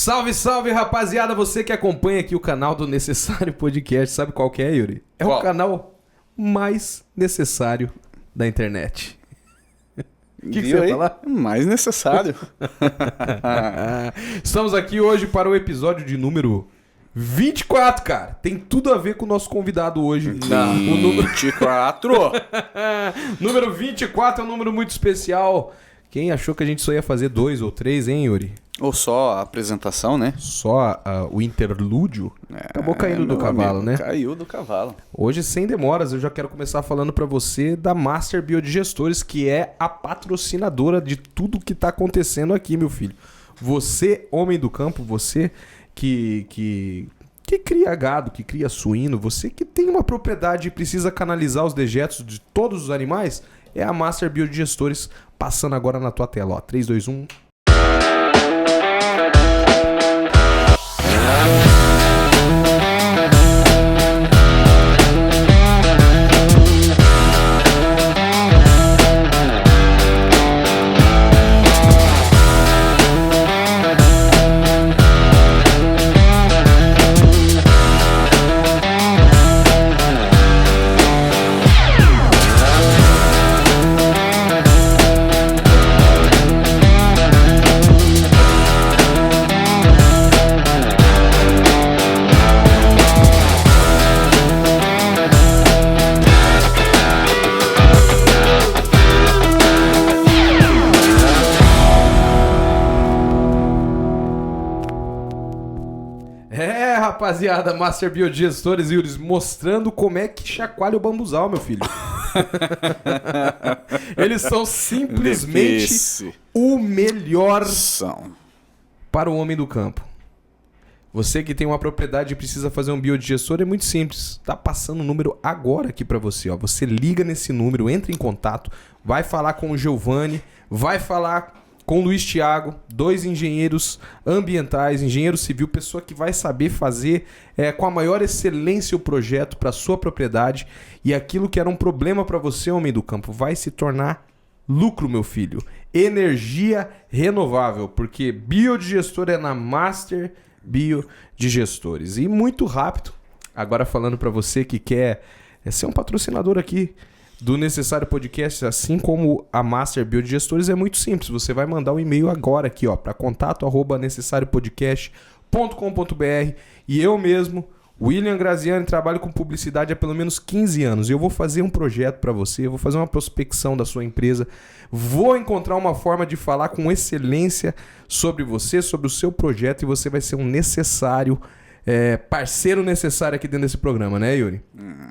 Salve, salve, rapaziada! Você que acompanha aqui o canal do Necessário Podcast, sabe qual que é, Yuri? É Qual? O canal mais necessário da internet. O que você ia falar? Mais necessário. Estamos aqui hoje para o episódio de número 24, cara. Tem tudo a ver com o nosso convidado hoje. O número 24. Número 24 é um número muito especial. Quem achou que a gente só ia fazer 2 ou 3, hein, Yuri? Ou só a apresentação, né? Só o interlúdio? Acabou caindo do cavalo, amigo, né? Caiu do cavalo. Hoje, sem demoras, eu já quero começar falando pra você da Master Biodigestores, que é a patrocinadora de tudo que tá acontecendo aqui, meu filho. Você, homem do campo, você que cria gado, que cria suíno, você que tem uma propriedade e precisa canalizar os dejetos de todos os animais, é a Master Biodigestores, passando agora na tua tela, ó. 3, 2, 1... Rapaziada, Master Biodigestores, Yuri, mostrando como é que chacoalha o bambuzal, meu filho. Eles são simplesmente o melhor para o homem do campo. Você que tem uma propriedade e precisa fazer um biodigestor, é muito simples. Tá passando o número agora aqui para você, ó. Você liga nesse número, entra em contato, vai falar com o Giovanni, vai falar com o Luiz Thiago, 2 engenheiros ambientais, engenheiro civil, pessoa que vai saber fazer com a maior excelência o projeto para sua propriedade, e aquilo que era um problema para você, homem do campo, vai se tornar lucro, meu filho. Energia renovável, porque biodigestor é na Master Biodigestores. E muito rápido, agora falando para você que quer ser um patrocinador aqui do Necessário Podcast, assim como a Master Biodigestores, é muito simples. Você vai mandar um e-mail agora aqui, ó, para contato@necessariopodcast.com.br, e eu mesmo, William Graziani, trabalho com publicidade há pelo menos 15 anos. Eu vou fazer um projeto para você, eu vou fazer uma prospecção da sua empresa, vou encontrar uma forma de falar com excelência sobre você, sobre o seu projeto, e você vai ser um necessário parceiro necessário aqui dentro desse programa, né, Yuri?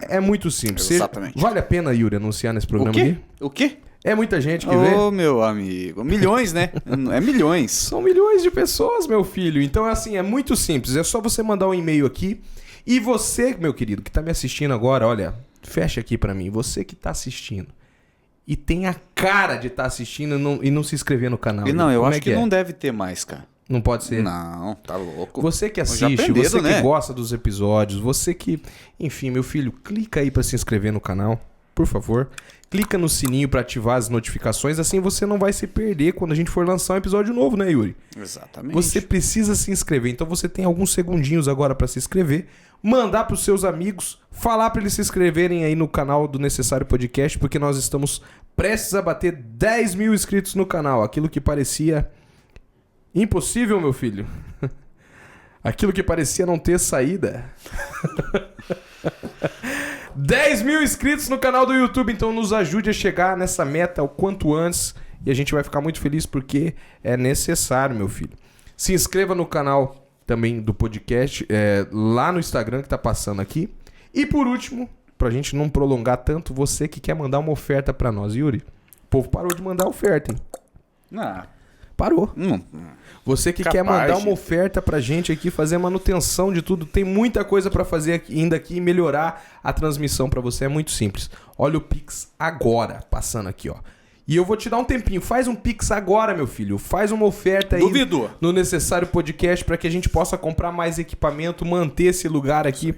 É muito simples. Exatamente. Vale a pena, Yuri, anunciar nesse programa aqui? O quê? É muita gente que vê. Ô, meu amigo. Milhões, né? É milhões. São milhões de pessoas, meu filho. Então, assim, é muito simples. É só você mandar um e-mail aqui. E você, meu querido, que tá me assistindo agora, olha, fecha aqui pra mim. Você que tá assistindo e tem a cara de estar assistindo e não se inscrever no canal. E não, eu Como acho que não deve ter mais, cara. Não pode ser? Não, tá louco. Você que assiste, você que gosta dos episódios, você que... Enfim, meu filho, clica aí pra se inscrever no canal, por favor. Clica no sininho pra ativar as notificações, assim você não vai se perder quando a gente for lançar um episódio novo, né, Yuri? Exatamente. Você precisa se inscrever, então você tem alguns segundinhos agora pra se inscrever, mandar pros seus amigos, falar pra eles se inscreverem aí no canal do Necessário Podcast, porque nós estamos prestes a bater 10 mil inscritos no canal, aquilo que parecia... impossível, meu filho. Aquilo que parecia não ter saída. 10 mil inscritos no canal do YouTube. Então nos ajude a chegar nessa meta o quanto antes. E a gente vai ficar muito feliz porque é necessário, meu filho. Se inscreva no canal também do podcast, lá no Instagram que tá passando aqui. E por último, pra gente não prolongar tanto, você que quer mandar uma oferta pra nós, Yuri. O povo parou de mandar oferta, hein? Parou. Você que quer mandar uma oferta pra gente aqui, fazer a manutenção de tudo, tem muita coisa pra fazer ainda aqui e melhorar a transmissão pra você, é muito simples. Olha o Pix agora, passando aqui, ó. E eu vou te dar um tempinho, faz um Pix agora, meu filho, faz uma oferta aí no Necessário Podcast pra que a gente possa comprar mais equipamento, manter esse lugar aqui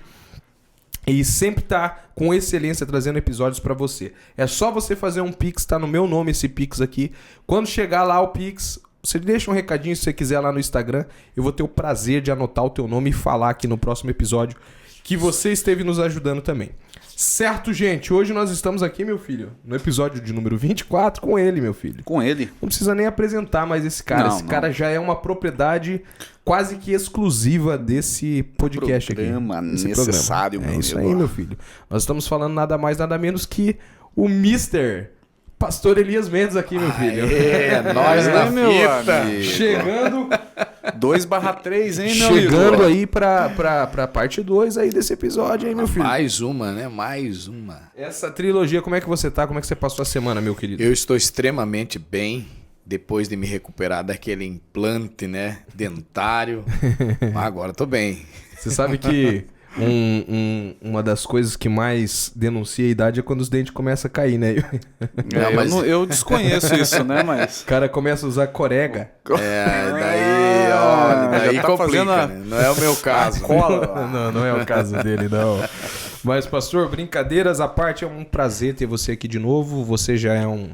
e sempre tá com excelência trazendo episódios pra você. É só você fazer um Pix, tá no meu nome esse Pix aqui. Quando chegar lá o Pix, Você deixa um recadinho se você quiser lá no Instagram. Eu vou ter o prazer de anotar o teu nome e falar aqui no próximo episódio que você esteve nos ajudando também. Certo, gente? Hoje nós estamos aqui, meu filho, no episódio de número 24 com ele, meu filho. Com ele. Não precisa nem apresentar mais esse cara. Esse cara já é uma propriedade quase que exclusiva desse podcast aqui. Programa necessário, meu amigo. É isso aí, meu filho. Nós estamos falando nada mais, nada menos que o Mr. Pastor Elias Mendes aqui, meu filho. Nós na fita. Chegando... 2/3, hein, meu amigo? Chegando aí pra parte 2 aí desse episódio, hein, meu filho? Mais uma, né? Mais uma. Essa trilogia, como é que você tá? Como é que você passou a semana, meu querido? Eu estou extremamente bem, depois de me recuperar daquele implante, né? Dentário. Agora tô bem. Você sabe que uma das coisas que mais denuncia a idade é quando os dentes começam a cair, né? Não, mas eu desconheço isso, né? Mas... O cara começa a usar corega. Daí tá complica, né? Não é o meu caso. Não é o caso dele, não. Mas, pastor, brincadeiras à parte, é um prazer ter você aqui de novo. Você já é um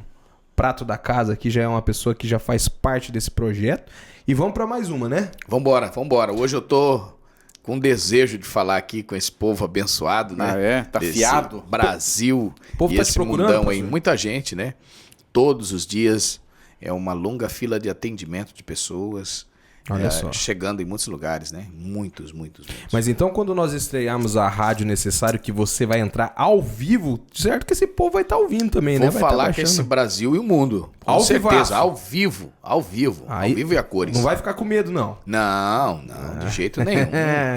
prato da casa aqui, já é uma pessoa que já faz parte desse projeto. E vamos para mais uma, né? Vambora. Hoje eu tô com desejo de falar aqui com esse povo abençoado, né? Ah, é? Tá desse fiado. Brasil. O povo e tá esse te procurando, mundão aí. pastor? Muita gente, né? Todos os dias é uma longa fila de atendimento de pessoas. Olha só. Chegando em muitos lugares, né? Muitos. Mas então, quando nós estrearmos a Rádio Necessário, que você vai entrar ao vivo, certo que esse povo vai estar ouvindo também, né? Vou Vai falar tá que baixando. esse Brasil e o mundo. Com Ao certeza. vivaço. Ao vivo Aí, e a cores. Não vai ficar com medo, não. Não, de jeito nenhum.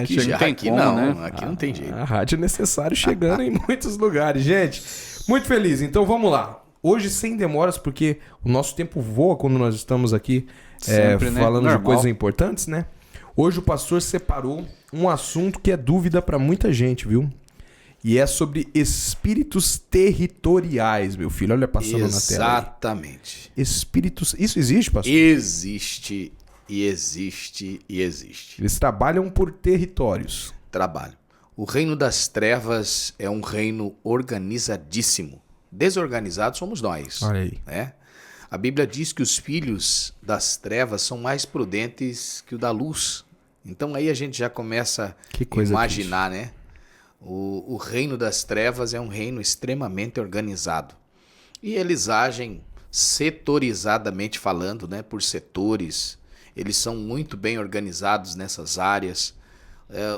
Chega- tem aqui como, não, né? aqui não tem jeito. A Rádio Necessário chegando em muitos lugares. Gente, muito feliz. Então vamos lá. Hoje, sem demoras, porque o nosso tempo voa quando nós estamos aqui Sempre, né? falando de Normal. coisas importantes, né? Hoje o pastor separou um assunto que é dúvida para muita gente, viu? E é sobre espíritos territoriais, meu filho. Olha passando na tela. Exatamente. Aí. Espíritos... Isso existe, pastor? Existe. Eles trabalham por territórios. Trabalho. O reino das trevas é um reino organizadíssimo. Desorganizados somos nós. Olha aí. Né? A Bíblia diz que os filhos das trevas são mais prudentes que o da luz. Então aí a gente já começa Que a coisa imaginar, né? O reino das trevas é um reino extremamente organizado. E eles agem setorizadamente falando, né? Por setores. Eles são muito bem organizados nessas áreas.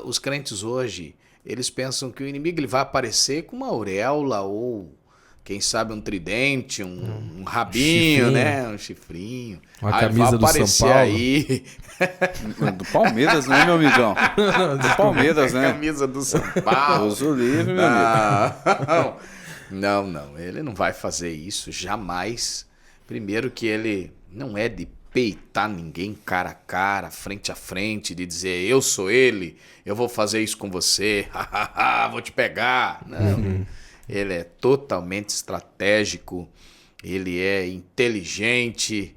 Os crentes hoje, eles pensam que o inimigo ele vai aparecer com uma auréola ou... Quem sabe um tridente, um rabinho, né? Um chifrinho. Uma camisa do São Paulo. Aí. Do Palmeiras, né, meu amigão? Do Palmeiras, né? Camisa do São Paulo. Uso livre, meu amigo. Não. Ele não vai fazer isso, jamais. Primeiro que ele não é de peitar ninguém cara a cara, frente a frente, de dizer, eu sou ele, eu vou fazer isso com você, vou te pegar. Não. Ele é totalmente estratégico, ele é inteligente,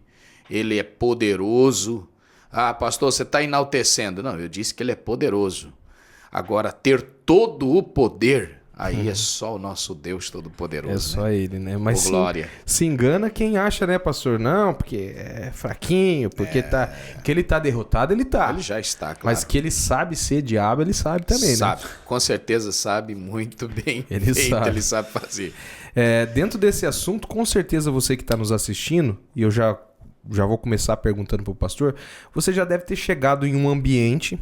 ele é poderoso. Ah, pastor, você está enaltecendo. Não, eu disse que ele é poderoso. Agora, ter todo o poder, aí é só o nosso Deus Todo-Poderoso. É só ele, né? Mas glória. Se engana quem acha, né, pastor? Não, porque é fraquinho, porque que ele tá derrotado, ele tá. Ele já está, claro. Mas que ele sabe ser diabo, ele sabe também, sabe, né? com certeza sabe muito bem. Ele sabe. Ele sabe fazer. Dentro desse assunto, com certeza você que está nos assistindo, e eu já vou começar perguntando pro pastor, você já deve ter chegado em um ambiente,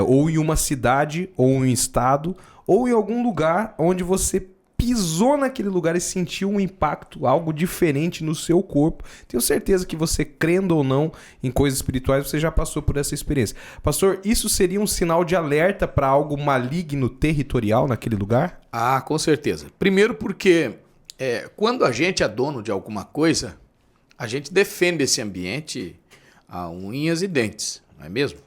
ou em uma cidade, ou em um estado, ou em algum lugar onde você pisou naquele lugar e sentiu um impacto, algo diferente no seu corpo. Tenho certeza que você, crendo ou não em coisas espirituais, você já passou por essa experiência. Pastor, isso seria um sinal de alerta para algo maligno territorial naquele lugar? Ah, com certeza. Primeiro porque quando a gente é dono de alguma coisa, a gente defende esse ambiente a unhas e dentes, não é mesmo?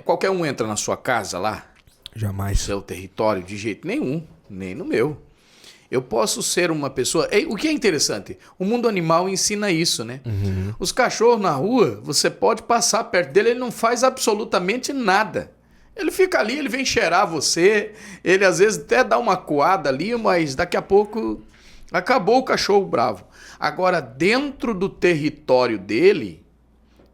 Qualquer um entra na sua casa lá, Jamais. no seu território, de jeito nenhum, nem no meu. Eu posso ser uma pessoa... O que é interessante, o mundo animal ensina isso, né? Uhum. Os cachorros na rua, você pode passar perto dele, ele não faz absolutamente nada. Ele fica ali, ele vem cheirar você, ele às vezes até dá uma coada ali, mas daqui a pouco acabou o cachorro bravo. Agora, dentro do território dele,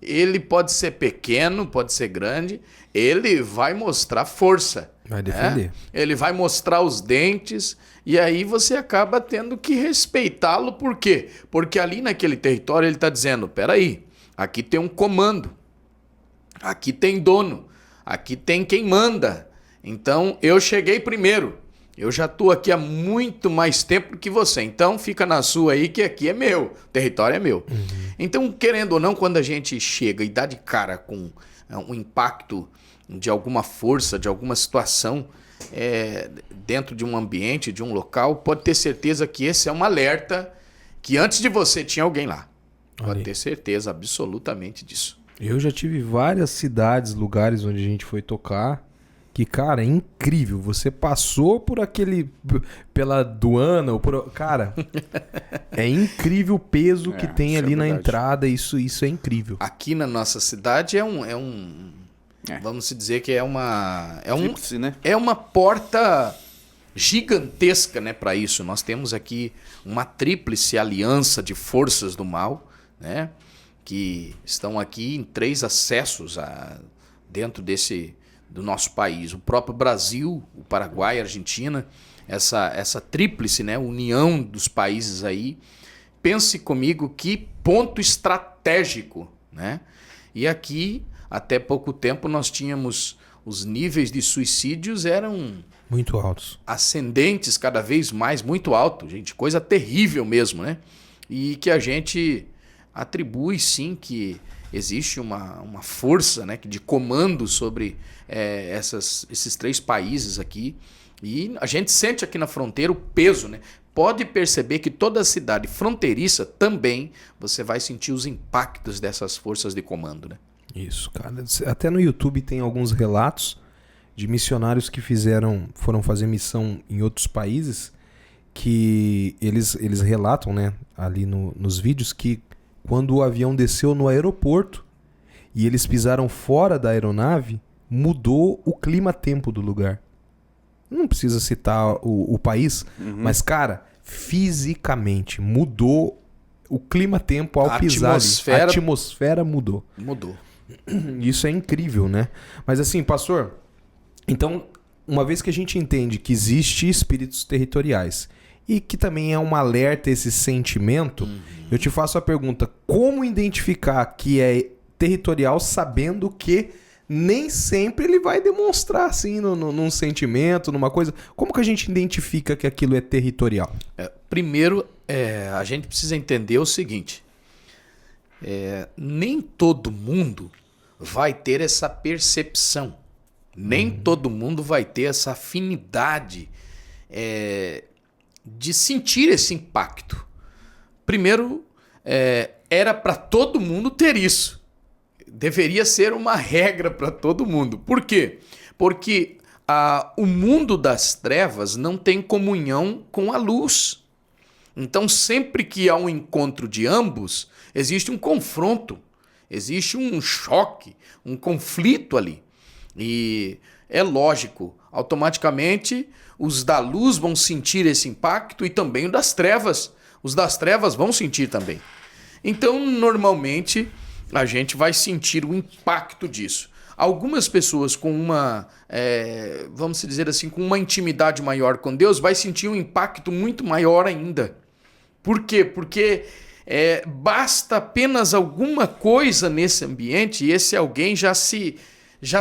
ele pode ser pequeno, pode ser grande, ele vai mostrar força. Vai defender. Ele vai mostrar os dentes e aí você acaba tendo que respeitá-lo. Por quê? Porque ali naquele território ele está dizendo, peraí, aqui tem um comando, aqui tem dono, aqui tem quem manda. Então eu cheguei primeiro, eu já estou aqui há muito mais tempo que você, então fica na sua aí que aqui é meu, o território é meu. Então, querendo ou não, quando a gente chega e dá de cara com um impacto de alguma força, de alguma situação dentro de um ambiente, de um local, pode ter certeza que esse é um alerta que antes de você tinha alguém lá. Pode ter certeza absolutamente disso. Eu já tive várias cidades, lugares onde a gente foi tocar, que, cara, é incrível. Você passou por pela aduana, cara, é incrível o peso que tem ali na entrada, isso é incrível. Aqui na nossa cidade vamos dizer que é uma porta gigantesca, né, para isso. Nós temos aqui uma tríplice aliança de forças do mal, né, que estão aqui em 3 acessos dentro do nosso país. O próprio Brasil, o Paraguai, a Argentina, essa tríplice, né, união dos países aí. Pense comigo que ponto estratégico, né? E aqui, até pouco tempo, nós tínhamos os níveis de suicídios eram muito altos, ascendentes cada vez mais, muito alto, gente, coisa terrível mesmo, né? E que a gente atribui sim que existe uma força, né, de comando sobre esses 3 países aqui. E a gente sente aqui na fronteira o peso, né? Pode perceber que toda cidade fronteiriça também você vai sentir os impactos dessas forças de comando, né? Isso, cara. Até no YouTube tem alguns relatos de missionários que foram fazer missão em outros países, que eles relatam, né, ali nos vídeos, que quando o avião desceu no aeroporto e eles pisaram fora da aeronave, mudou o clima-tempo do lugar. Não precisa citar o país, mas, cara, fisicamente mudou o clima-tempo ao pisar ali. A atmosfera mudou. Mudou. Isso é incrível, né? Mas assim, pastor, então, uma vez que a gente entende que existe espíritos territoriais e que também é um alerta esse sentimento, eu te faço a pergunta, como identificar que é territorial sabendo que nem sempre ele vai demonstrar assim num sentimento, numa coisa? Como que a gente identifica que aquilo é territorial? Primeiro, a gente precisa entender o seguinte, nem todo mundo vai ter essa percepção, nem todo mundo vai ter essa afinidade de sentir esse impacto. Primeiro, era para todo mundo ter isso. Deveria ser uma regra para todo mundo. Por quê? Porque o mundo das trevas não tem comunhão com a luz. Então, sempre que há um encontro de ambos, existe um confronto, existe um choque, um conflito ali. E é lógico, automaticamente os da luz vão sentir esse impacto e também o das trevas. Os das trevas vão sentir também. Então, normalmente, a gente vai sentir o impacto disso. Algumas pessoas com vamos dizer assim, com uma intimidade maior com Deus, vai sentir um impacto muito maior ainda. Por quê? Porque basta apenas alguma coisa nesse ambiente e esse alguém já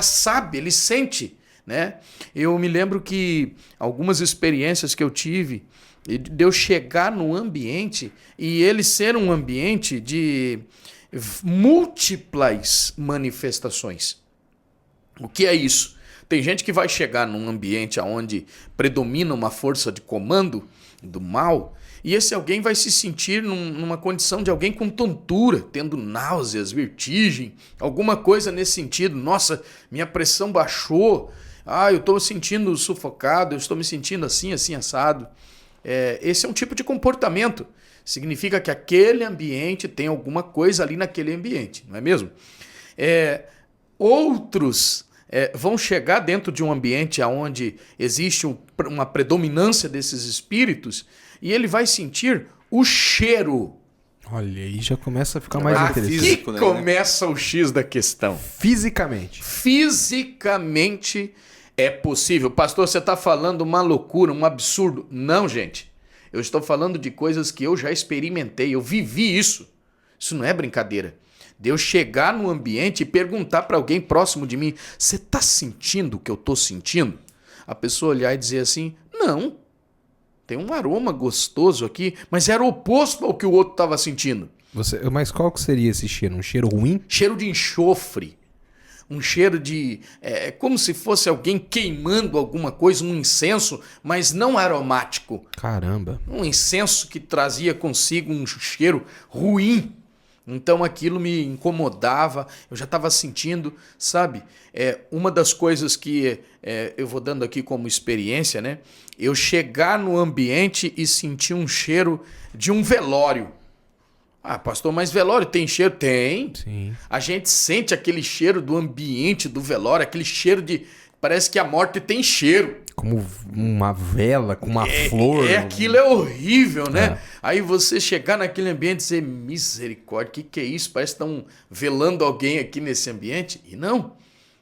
sabe, ele sente, né? Eu me lembro que algumas experiências que eu tive, de eu chegar no ambiente e ele ser um ambiente de múltiplas manifestações. O que é isso? Tem gente que vai chegar num ambiente onde predomina uma força de comando do mal e esse alguém vai se sentir numa condição de alguém com tontura, tendo náuseas, vertigem, alguma coisa nesse sentido. Nossa, minha pressão baixou, eu estou me sentindo sufocado, eu estou me sentindo assim, assim, assado. Esse é um tipo de comportamento. Significa que aquele ambiente tem alguma coisa ali naquele ambiente, não é mesmo? Outros vão chegar dentro de um ambiente onde existe uma predominância desses espíritos e ele vai sentir o cheiro. Olha, aí já começa a ficar mais interessante. Aqui físico, né? começa o X da questão. Fisicamente. Fisicamente é possível. Pastor, você está falando uma loucura, um absurdo. Não, gente. Eu estou falando de coisas que eu já experimentei. Eu vivi isso. Isso não é brincadeira. De eu chegar no ambiente e perguntar para alguém próximo de mim: você está sentindo o que eu estou sentindo? A pessoa olhar e dizer assim: não. Tem um aroma gostoso aqui, mas era oposto ao que o outro estava sentindo. Mas qual que seria esse cheiro? Um cheiro ruim? Cheiro de enxofre. Um cheiro de... como se fosse alguém queimando alguma coisa, um incenso, mas não aromático. Caramba. Um incenso que trazia consigo um cheiro ruim. Então aquilo me incomodava, eu já estava sentindo, sabe? Uma das coisas que eu vou dando aqui como experiência, né? Eu chegar no ambiente e sentir um cheiro de um velório. Ah, pastor, mas velório tem cheiro? Tem. Sim. A gente sente aquele cheiro do ambiente do velório, aquele cheiro de... Parece que a morte tem cheiro. Como uma vela, com uma flor. Aquilo é horrível, né? Aí você chegar naquele ambiente e dizer, misericórdia, que é isso? Parece que estão velando alguém aqui nesse ambiente. E não.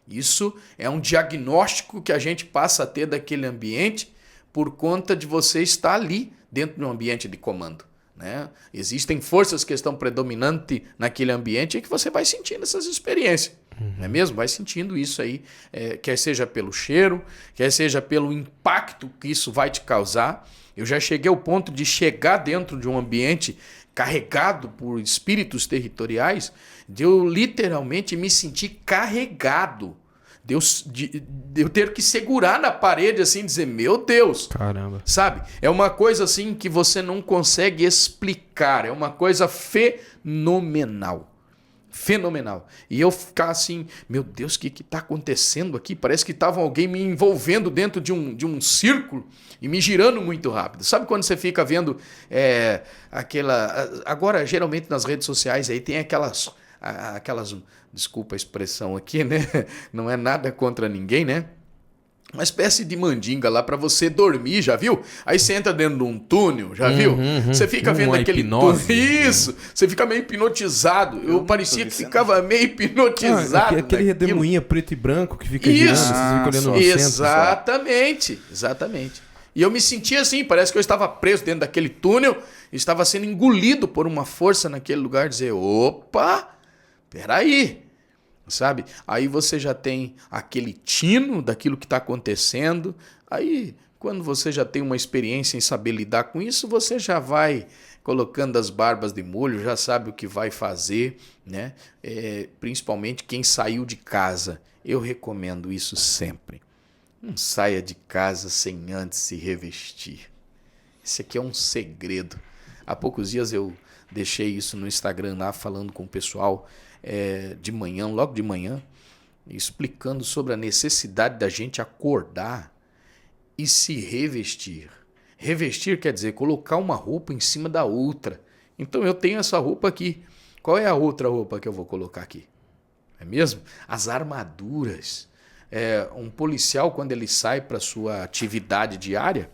Isso é um diagnóstico que a gente passa a ter daquele ambiente por conta de você estar ali dentro de um ambiente de comando. Né? Existem forças que estão predominantes naquele ambiente e que você vai sentindo essas experiências. Não é mesmo? Vai sentindo isso aí, quer seja pelo cheiro, quer seja pelo impacto que isso vai te causar. Eu já cheguei ao ponto de chegar dentro de um ambiente carregado por espíritos territoriais, de eu literalmente me sentir carregado. De eu ter que segurar na parede assim e dizer, meu Deus. Caramba. Sabe? É uma coisa assim que você não consegue explicar. É uma coisa fenomenal. Fenomenal. E eu ficar assim, meu Deus, o que está acontecendo aqui? Parece que estava alguém me envolvendo dentro de um círculo e me girando muito rápido. Sabe quando você fica vendo aquela... Agora, geralmente nas redes sociais aí tem aquelas... Desculpa a expressão aqui, né? Não é nada contra ninguém, né? Uma espécie de mandinga lá para você dormir, já viu? Aí você entra dentro de um túnel, já viu? Você fica vendo aquele túnel. Isso! Você fica meio hipnotizado. Eu parecia que ficava meio hipnotizado. Aquele redemoinho preto e branco que fica girando, você fica olhando no Exatamente, centro, exatamente. E eu me sentia assim, parece que eu estava preso dentro daquele túnel, estava sendo engolido por uma força naquele lugar, dizer, opa, peraí. Sabe? Aí você já tem aquele tino daquilo que está acontecendo. Aí, quando você já tem uma experiência em saber lidar com isso, você já vai colocando as barbas de molho, já sabe o que vai fazer, né? Principalmente quem saiu de casa. Eu recomendo isso sempre. Não saia de casa sem antes se revestir. Esse aqui é um segredo. Há poucos dias eu deixei isso no Instagram lá, falando com o pessoal... de manhã, logo de manhã, explicando sobre a necessidade da gente acordar e se revestir. Revestir quer dizer colocar uma roupa em cima da outra. Então eu tenho essa roupa aqui. Qual é a outra roupa que eu vou colocar aqui? É mesmo? As armaduras. Um policial, quando ele sai para sua atividade diária,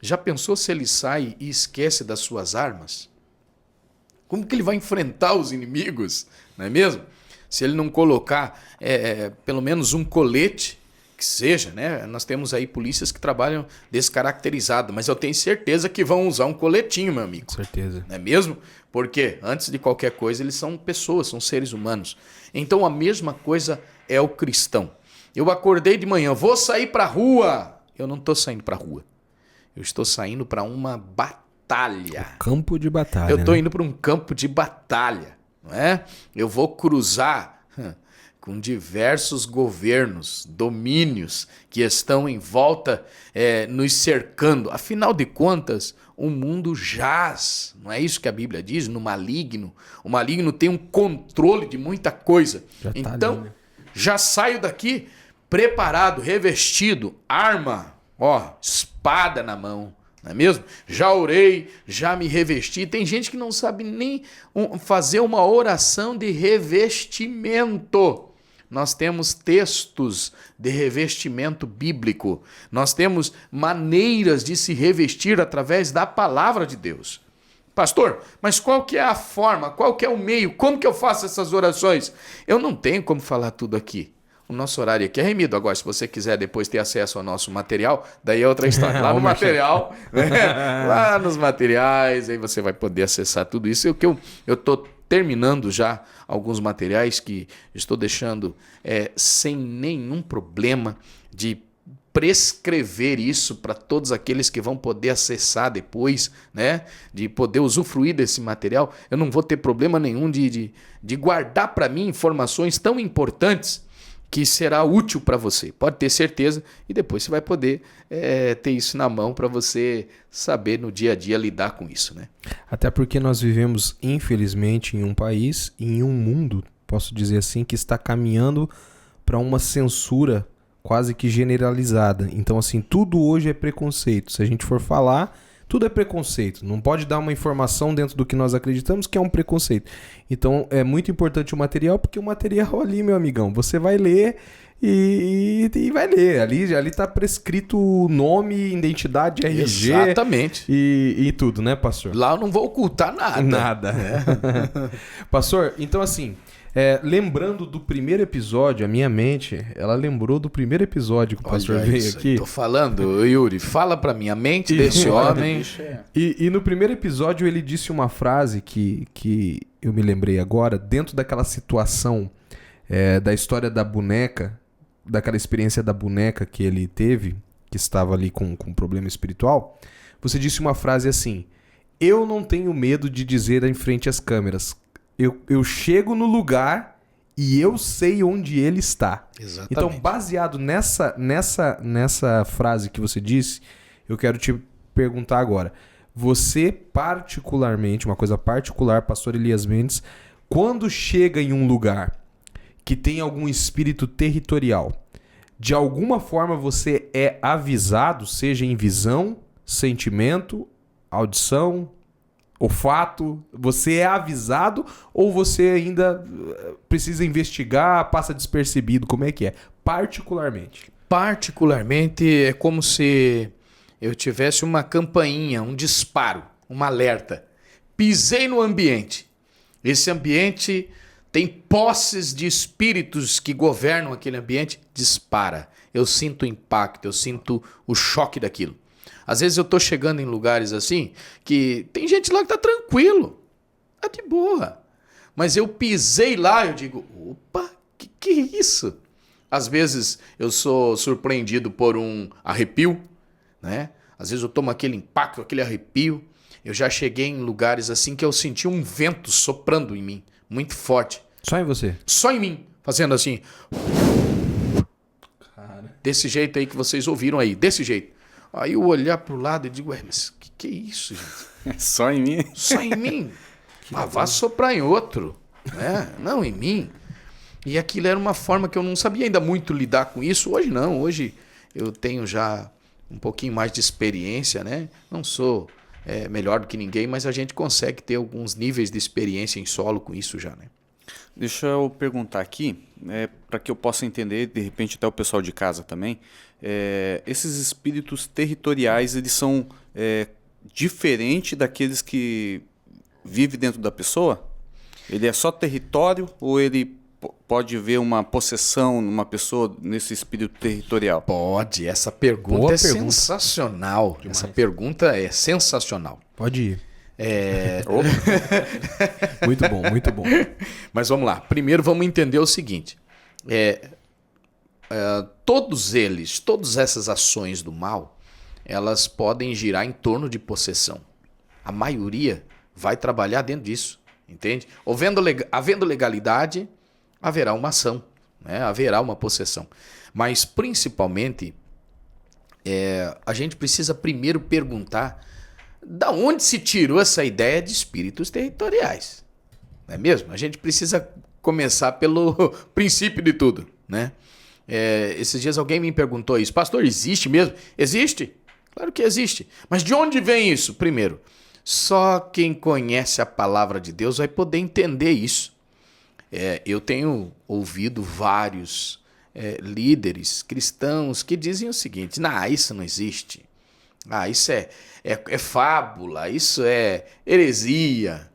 já pensou se ele sai e esquece das suas armas? Como que ele vai enfrentar os inimigos? Não é mesmo? Se ele não colocar pelo menos um colete, que seja, né? Nós temos aí polícias que trabalham descaracterizado, mas eu tenho certeza que vão usar um coletinho, meu amigo. Com certeza. Não é mesmo? Porque antes de qualquer coisa eles são pessoas, são seres humanos. Então a mesma coisa é o cristão. Eu acordei de manhã, vou sair para a rua. Eu não estou saindo para a rua. Eu estou saindo para uma batalha. Campo de batalha. Eu estou indo para um campo de batalha, não é? Eu vou cruzar com diversos governos, domínios que estão em volta nos cercando. Afinal de contas, o mundo jaz, não é isso que a Bíblia diz? No maligno. O maligno tem um controle de muita coisa. Então, já saio daqui preparado, revestido, arma, espada na mão. Não é mesmo? Já orei, já me revesti. Tem gente que não sabe nem fazer uma oração de revestimento. Nós temos textos de revestimento bíblico. Nós temos maneiras de se revestir através da palavra de Deus. A Pastor, mas qual que é a forma, qual que é o meio, como que eu faço essas orações? Eu não tenho como falar tudo aqui. O nosso horário aqui é remido. Agora, se você quiser depois ter acesso ao nosso material, daí é outra história. Lá no material, né? Lá nos materiais, aí você vai poder acessar tudo isso. Eu estou terminando já alguns materiais que estou deixando sem nenhum problema de prescrever isso para todos aqueles que vão poder acessar depois, né? De poder usufruir desse material. Eu não vou ter problema nenhum de guardar para mim informações tão importantes que será útil para você. Pode ter certeza. E depois você vai poder ter isso na mão para você saber no dia a dia lidar com isso, né? Até porque nós vivemos, infelizmente, em um país e em um mundo, posso dizer assim, que está caminhando para uma censura quase que generalizada. Então, assim, tudo hoje é preconceito. Se a gente for falar, tudo é preconceito. Não pode dar uma informação dentro do que nós acreditamos que é um preconceito. Então, é muito importante o material, porque o material ali, meu amigão, você vai ler e vai ler. Ali tá prescrito nome, identidade, RG. Exatamente. E tudo, né, pastor? Lá eu não vou ocultar nada. Nada. Pastor, então assim... lembrando do primeiro episódio, a minha mente, ela lembrou do primeiro episódio que o pastor veio aqui. Tô falando, Yuri, fala pra mim, a mente desse homem. E no primeiro episódio ele disse uma frase que eu me lembrei agora, dentro daquela situação da história da boneca, daquela experiência da boneca que ele teve, que estava ali com um problema espiritual. Você disse uma frase assim: eu não tenho medo de dizer em frente às câmeras. Eu chego no lugar e eu sei onde ele está. Exatamente. Então, baseado nessa frase que você disse, eu quero te perguntar agora. Você particularmente, uma coisa particular, pastor Elias Mendes, quando chega em um lugar que tem algum espírito territorial, de alguma forma você é avisado, seja em visão, sentimento, audição, olfato, você é avisado ou você ainda precisa investigar, passa despercebido? Como é que é? Particularmente. Particularmente é como se eu tivesse uma campainha, um disparo, um alerta. Pisei no ambiente. Esse ambiente tem posses de espíritos que governam aquele ambiente, dispara. Eu sinto o impacto, eu sinto o choque daquilo. Às vezes eu tô chegando em lugares assim que tem gente lá que tá tranquilo, tá de boa. Mas eu pisei lá e eu digo, opa, que é isso? Às vezes eu sou surpreendido por um arrepio, né? Às vezes eu tomo aquele impacto, aquele arrepio. Eu já cheguei em lugares assim que eu senti um vento soprando em mim, muito forte. Só em você? Só em mim, fazendo assim. Cara. Desse jeito aí que vocês ouviram aí, desse jeito. Aí eu olhar pro lado e digo, mas que é isso, gente? Só em mim? Só em mim? Mas vá soprar em outro, né? Não em mim. E aquilo era uma forma que eu não sabia ainda muito lidar com isso. Hoje não, hoje eu tenho já um pouquinho mais de experiência, né? Não sou melhor do que ninguém, mas a gente consegue ter alguns níveis de experiência em solo com isso já, né? Deixa eu perguntar aqui, para que eu possa entender, de repente até o pessoal de casa também, esses espíritos territoriais, eles são diferentes daqueles que vivem dentro da pessoa? Ele é só território ou ele pode ver uma possessão numa pessoa nesse espírito territorial? Pode, essa pergunta sensacional. Demais. Essa pergunta é sensacional. Pode ir. Muito bom, muito bom. Mas vamos lá. Primeiro vamos entender o seguinte. Todos eles, todas essas ações do mal, elas podem girar em torno de possessão. A maioria vai trabalhar dentro disso, entende? Havendo legalidade, haverá uma ação, né? Haverá uma possessão. Mas principalmente, a gente precisa primeiro perguntar da onde se tirou essa ideia de espíritos territoriais. Não é mesmo? A gente precisa começar pelo princípio de tudo, né? Esses dias alguém me perguntou isso. Pastor, existe mesmo? Existe? Claro que existe. Mas de onde vem isso? Primeiro, só quem conhece a palavra de Deus vai poder entender isso. Eu tenho ouvido vários líderes cristãos que dizem o seguinte: isso não existe. Isso é fábula, isso é heresia.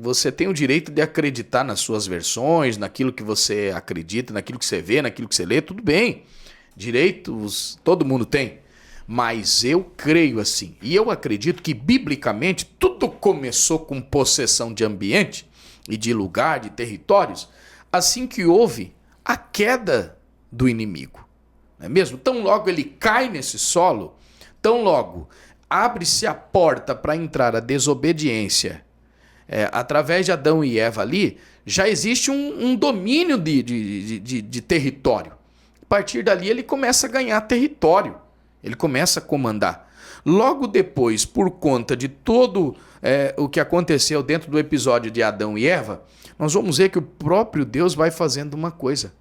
Você tem o direito de acreditar nas suas versões, naquilo que você acredita, naquilo que você vê, naquilo que você lê, tudo bem. Direitos todo mundo tem. Mas eu creio assim, e eu acredito que biblicamente tudo começou com possessão de ambiente e de lugar, de territórios, assim que houve a queda do inimigo. Não é mesmo? Tão logo ele cai nesse solo, tão logo abre-se a porta para entrar a desobediência, através de Adão e Eva ali, já existe um domínio de território. A partir dali ele começa a ganhar território, ele começa a comandar. Logo depois, por conta de todo o que aconteceu dentro do episódio de Adão e Eva, nós vamos ver que o próprio Deus vai fazendo uma coisa.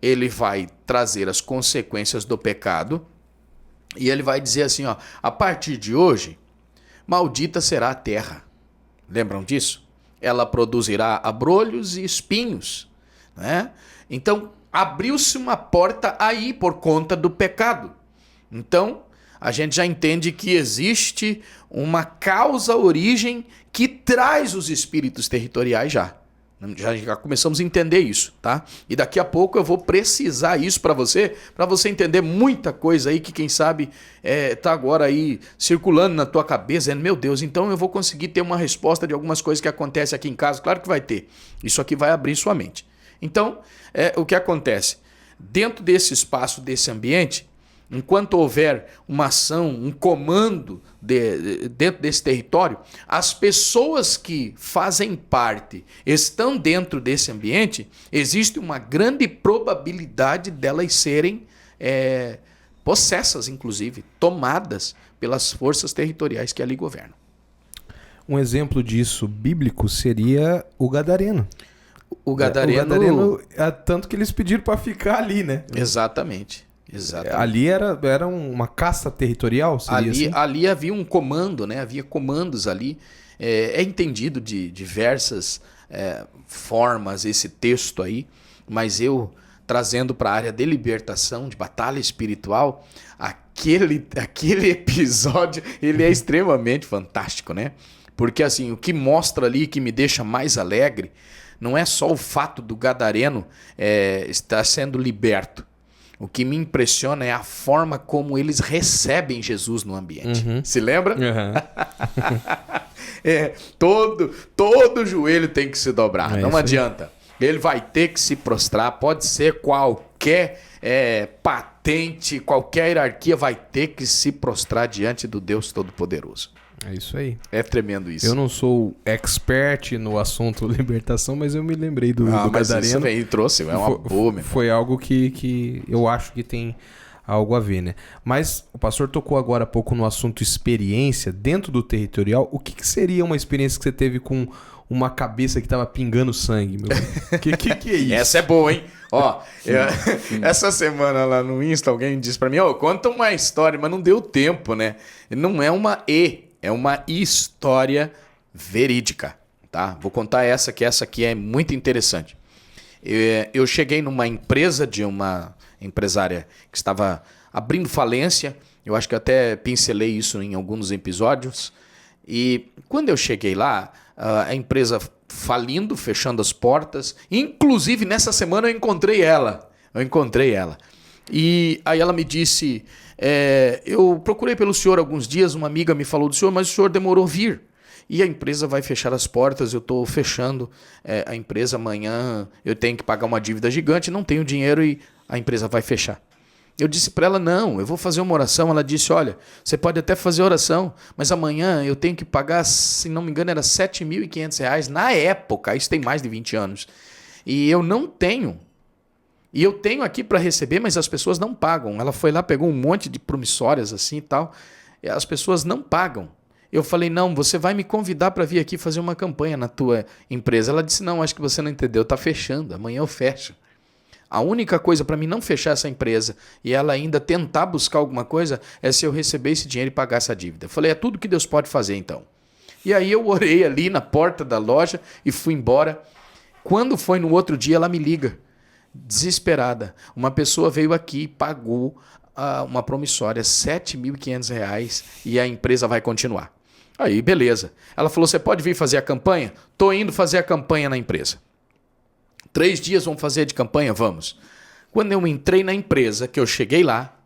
Ele vai trazer as consequências do pecado e ele vai dizer assim, a partir de hoje, maldita será a terra. Lembram disso? Ela produzirá abrolhos e espinhos, né? Então, abriu-se uma porta aí por conta do pecado. Então, a gente já entende que existe uma causa, origem que traz os espíritos territoriais já. Já começamos a entender isso, tá? E daqui a pouco eu vou precisar isso para você entender muita coisa aí que quem sabe tá agora aí circulando na tua cabeça, dizendo, meu Deus, então eu vou conseguir ter uma resposta de algumas coisas que acontecem aqui em casa. Claro que vai ter. Isso aqui vai abrir sua mente. Então, o que acontece? Dentro desse espaço, desse ambiente, enquanto houver uma ação, um comando dentro desse território, as pessoas que fazem parte, estão dentro desse ambiente, existe uma grande probabilidade delas serem possessas, inclusive, tomadas pelas forças territoriais que ali governam. Um exemplo disso bíblico seria o Gadareno. O Gadareno, tanto que eles pediram para ficar ali, né? Exatamente. Ali era uma caça territorial? Ali havia um comando, né? Havia comandos ali. É entendido de diversas formas esse texto aí, mas eu trazendo para a área de libertação, de batalha espiritual, aquele episódio ele é extremamente fantástico, né? Porque assim, o que mostra ali, que me deixa mais alegre, não é só o fato do Gadareno estar sendo liberto. O que me impressiona é a forma como eles recebem Jesus no ambiente. Uhum. Se lembra? Uhum. Todo joelho tem que se dobrar. Não adianta. Ele vai ter que se prostrar. Pode ser qualquer patente, qualquer hierarquia vai ter que se prostrar diante do Deus Todo-Poderoso. É isso aí. É tremendo isso. Eu não sou expert no assunto libertação, mas eu me lembrei do Gadareno. Isso aí trouxe, uma boa. Foi algo que eu acho que tem algo a ver, né? Mas o pastor tocou agora há pouco no assunto experiência dentro do territorial. O que seria uma experiência que você teve com uma cabeça que tava pingando sangue, meu? Que é isso? Essa é boa, hein? Essa semana lá no Insta alguém disse pra mim, conta uma história, mas não deu tempo, né? Não é uma é uma história verídica, tá? Vou contar essa aqui é muito interessante. Eu cheguei numa empresa de uma empresária que estava abrindo falência, eu acho que até pincelei isso em alguns episódios, e quando eu cheguei lá, a empresa falindo, fechando as portas, inclusive nessa semana eu encontrei ela. E aí ela me disse, eu procurei pelo senhor alguns dias, uma amiga me falou do senhor, mas o senhor demorou a vir. E a empresa vai fechar as portas, eu estou fechando a empresa amanhã, eu tenho que pagar uma dívida gigante, não tenho dinheiro e a empresa vai fechar. Eu disse para ela, não, eu vou fazer uma oração. Ela disse, olha, você pode até fazer oração, mas amanhã eu tenho que pagar, se não me engano, era R$7.500 na época, isso tem mais de 20 anos. E eu não tenho. E eu tenho aqui para receber, mas as pessoas não pagam. Ela foi lá, pegou um monte de promissórias assim e tal, e as pessoas não pagam. Eu falei, não, você vai me convidar para vir aqui fazer uma campanha na tua empresa. Ela disse, não, acho que você não entendeu, tá fechando, amanhã eu fecho. A única coisa para mim não fechar essa empresa e ela ainda tentar buscar alguma coisa é se eu receber esse dinheiro e pagar essa dívida. Eu falei, é tudo que Deus pode fazer então. E aí eu orei ali na porta da loja e fui embora. Quando foi no outro dia, ela me liga, desesperada. Uma pessoa veio aqui, pagou uma promissória, R$ 7.500, e a empresa vai continuar. Aí, beleza. Ela falou, você pode vir fazer a campanha? Tô indo fazer a campanha na empresa. 3 dias vamos fazer de campanha? Vamos. Quando eu entrei na empresa, que eu cheguei lá,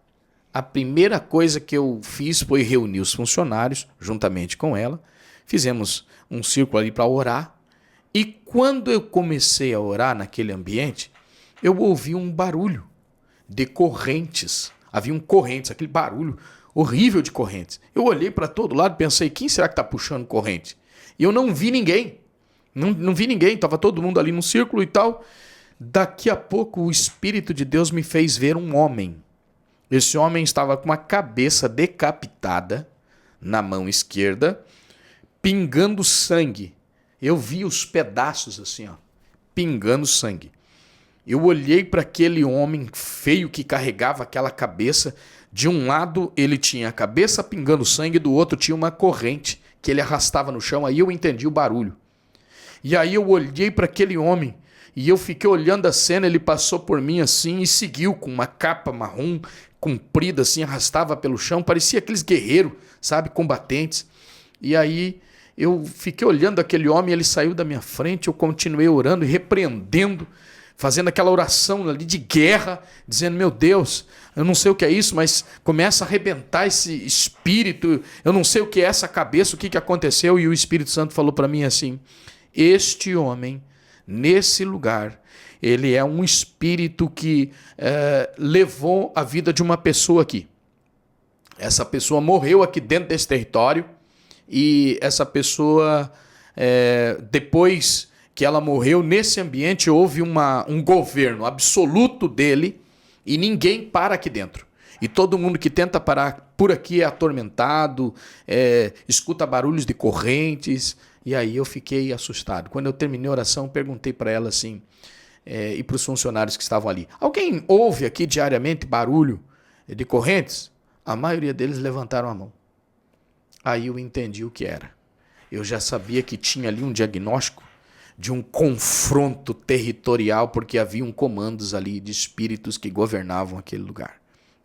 a primeira coisa que eu fiz foi reunir os funcionários, juntamente com ela. Fizemos um círculo ali para orar. E quando eu comecei a orar naquele ambiente, eu ouvi um barulho de correntes. Haviam correntes, aquele barulho horrível de correntes. Eu olhei para todo lado e pensei, quem será que está puxando corrente? E eu não vi ninguém. Não vi ninguém, estava todo mundo ali no círculo e tal. Daqui a pouco o Espírito de Deus me fez ver um homem. Esse homem estava com uma cabeça decapitada na mão esquerda, pingando sangue. Eu vi os pedaços assim, ó, pingando sangue. Eu olhei para aquele homem feio que carregava aquela cabeça. De um lado ele tinha a cabeça pingando sangue, do outro tinha uma corrente que ele arrastava no chão. Aí eu entendi o barulho. E aí eu olhei para aquele homem e eu fiquei olhando a cena. Ele passou por mim assim e seguiu com uma capa marrom comprida assim, arrastava pelo chão. Parecia aqueles guerreiros, sabe, combatentes. E aí eu fiquei olhando aquele homem, ele saiu da minha frente. Eu continuei orando e repreendendo, fazendo aquela oração ali de guerra, dizendo, meu Deus, eu não sei o que é isso, mas começa a arrebentar esse espírito, eu não sei o que é essa cabeça, o que aconteceu. E o Espírito Santo falou para mim assim, este homem, nesse lugar, ele é um espírito que levou a vida de uma pessoa aqui. Essa pessoa morreu aqui dentro desse território, e essa pessoa, depois que ela morreu, nesse ambiente houve um governo absoluto dele, e ninguém para aqui dentro. E todo mundo que tenta parar por aqui é atormentado, escuta barulhos de correntes. E aí eu fiquei assustado. Quando eu terminei a oração, eu perguntei para ela assim, e para os funcionários que estavam ali, alguém ouve aqui diariamente barulho de correntes? A maioria deles levantaram a mão. Aí eu entendi o que era. Eu já sabia que tinha ali um diagnóstico de um confronto territorial, porque haviam comandos ali de espíritos que governavam aquele lugar.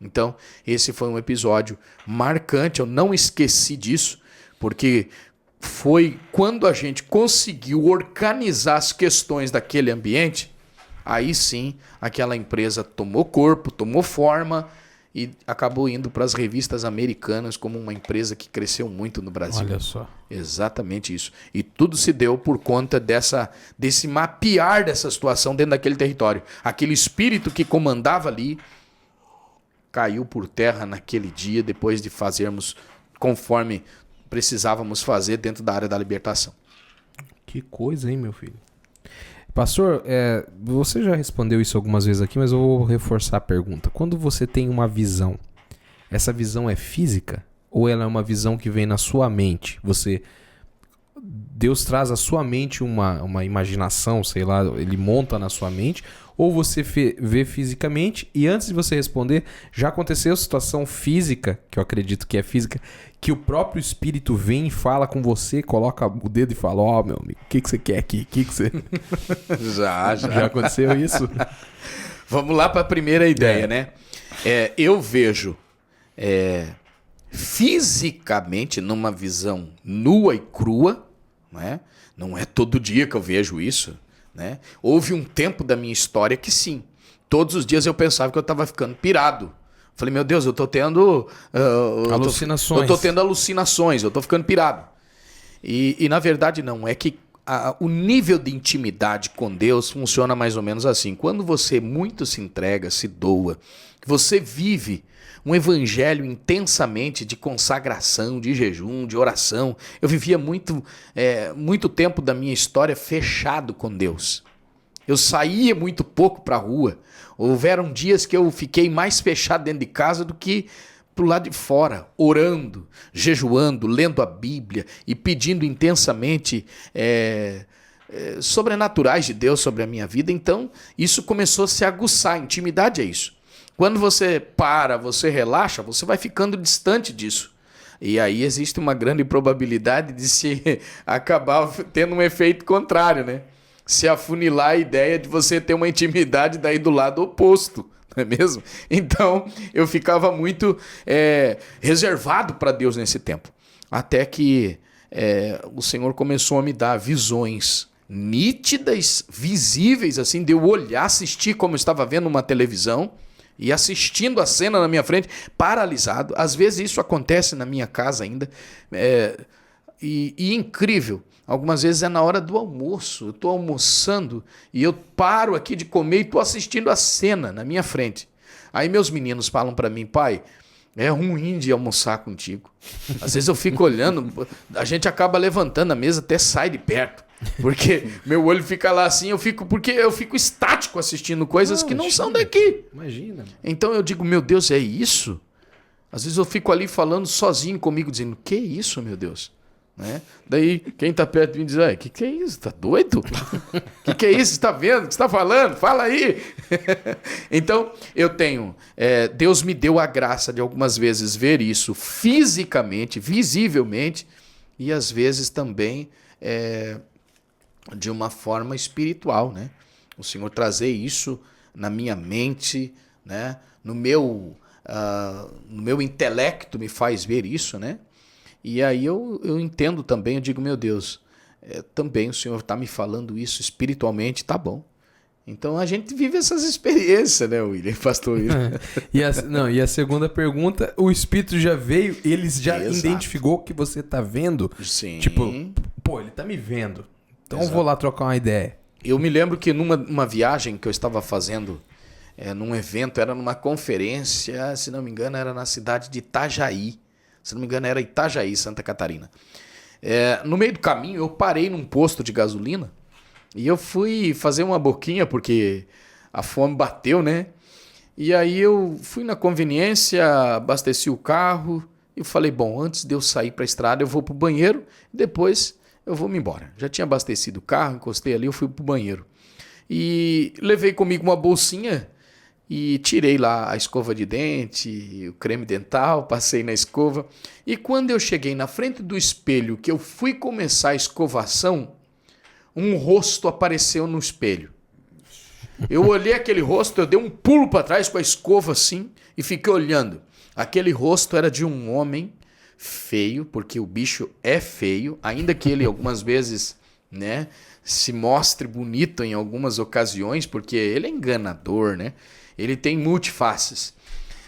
Então, esse foi um episódio marcante, eu não esqueci disso, porque foi quando a gente conseguiu organizar as questões daquele ambiente, aí sim, aquela empresa tomou corpo, tomou forma e acabou indo para as revistas americanas como uma empresa que cresceu muito no Brasil. Olha só. Exatamente isso. E tudo se deu por conta desse mapear dessa situação dentro daquele território. Aquele espírito que comandava ali caiu por terra naquele dia, depois de fazermos conforme precisávamos fazer dentro da área da libertação. Que coisa, hein, meu filho? Pastor, você já respondeu isso algumas vezes aqui, mas eu vou reforçar a pergunta. Quando você tem uma visão, essa visão é física ou ela é uma visão que vem na sua mente? Deus traz à sua mente uma imaginação, sei lá, ele monta na sua mente, ou você vê fisicamente? E antes de você responder, já aconteceu situação física, que eu acredito que é física, que o próprio espírito vem e fala com você, coloca o dedo e fala, ó, meu amigo, o que você quer aqui? O que você... Já aconteceu isso? Vamos lá para a primeira ideia, né? Eu vejo fisicamente, numa visão nua e crua, né? Não é todo dia que eu vejo isso, né? Houve um tempo da minha história que sim, todos os dias eu pensava que eu estava ficando pirado. Falei, meu Deus, eu tô tendo alucinações. Eu tô tendo alucinações, eu tô ficando pirado. E na verdade não, é que o nível de intimidade com Deus funciona mais ou menos assim. Quando você muito se entrega, se doa, você vive um evangelho intensamente de consagração, de jejum, de oração. Eu vivia muito tempo da minha história fechado com Deus. Eu saía muito pouco para a rua. Houveram dias que eu fiquei mais fechado dentro de casa do que pro lado de fora, orando, jejuando, lendo a Bíblia e pedindo intensamente sobrenaturais de Deus sobre a minha vida. Então, isso começou a se aguçar. Intimidade é isso. Quando você para, você relaxa, você vai ficando distante disso. E aí existe uma grande probabilidade de se acabar tendo um efeito contrário, né? Se afunilar a ideia de você ter uma intimidade daí do lado oposto, não é mesmo? Então, eu ficava muito reservado para Deus nesse tempo. Até que o Senhor começou a me dar visões nítidas, visíveis, assim, de eu olhar, assistir como eu estava vendo uma televisão e assistindo a cena na minha frente, paralisado. Às vezes isso acontece na minha casa ainda. E incrível. Algumas vezes é na hora do almoço. Eu estou almoçando e eu paro aqui de comer e estou assistindo a cena na minha frente. Aí meus meninos falam para mim, pai, é ruim de almoçar contigo. Às vezes eu fico olhando, a gente acaba levantando a mesa, até sai de perto. Porque meu olho fica lá assim, porque eu fico estático assistindo coisas que não são daqui. Imagina. Então eu digo, meu Deus, é isso? Às vezes eu fico ali falando sozinho comigo, dizendo, que isso, meu Deus? Né? Daí quem tá perto de mim diz, que é isso? Tá doido? Que é isso? Você tá vendo? O que você tá falando? Fala aí! Então eu tenho, Deus me deu a graça de algumas vezes ver isso fisicamente, visivelmente, e às vezes também de uma forma espiritual, né? O Senhor trazer isso na minha mente, né? No meu intelecto me faz ver isso, né? E aí eu entendo também, eu digo, meu Deus, também o Senhor está me falando isso espiritualmente, tá bom. Então a gente vive essas experiências, né, William, pastor William? E a segunda pergunta, o Espírito já veio, ele já identificou que você está vendo? Sim. Tipo, ele está me vendo, então eu vou lá trocar uma ideia. Eu me lembro que numa viagem que eu estava fazendo, num evento, era numa conferência, se não me engano, era na cidade de Itajaí. Se não me engano, era Itajaí, Santa Catarina. No meio do caminho, eu parei num posto de gasolina e eu fui fazer uma boquinha, porque a fome bateu, né? E aí eu fui na conveniência, abasteci o carro e falei, bom, antes de eu sair para a estrada, eu vou para o banheiro, depois eu vou me embora. Já tinha abastecido o carro, encostei ali, eu fui para o banheiro. E levei comigo uma bolsinha e tirei lá a escova de dente, o creme dental, passei na escova. E quando eu cheguei na frente do espelho, que eu fui começar a escovação, um rosto apareceu no espelho. Eu olhei aquele rosto, eu dei um pulo para trás com a escova assim e fiquei olhando. Aquele rosto era de um homem feio, porque o bicho é feio, ainda que ele algumas vezes, né, se mostre bonito em algumas ocasiões, porque ele é enganador, né? Ele tem multifaces.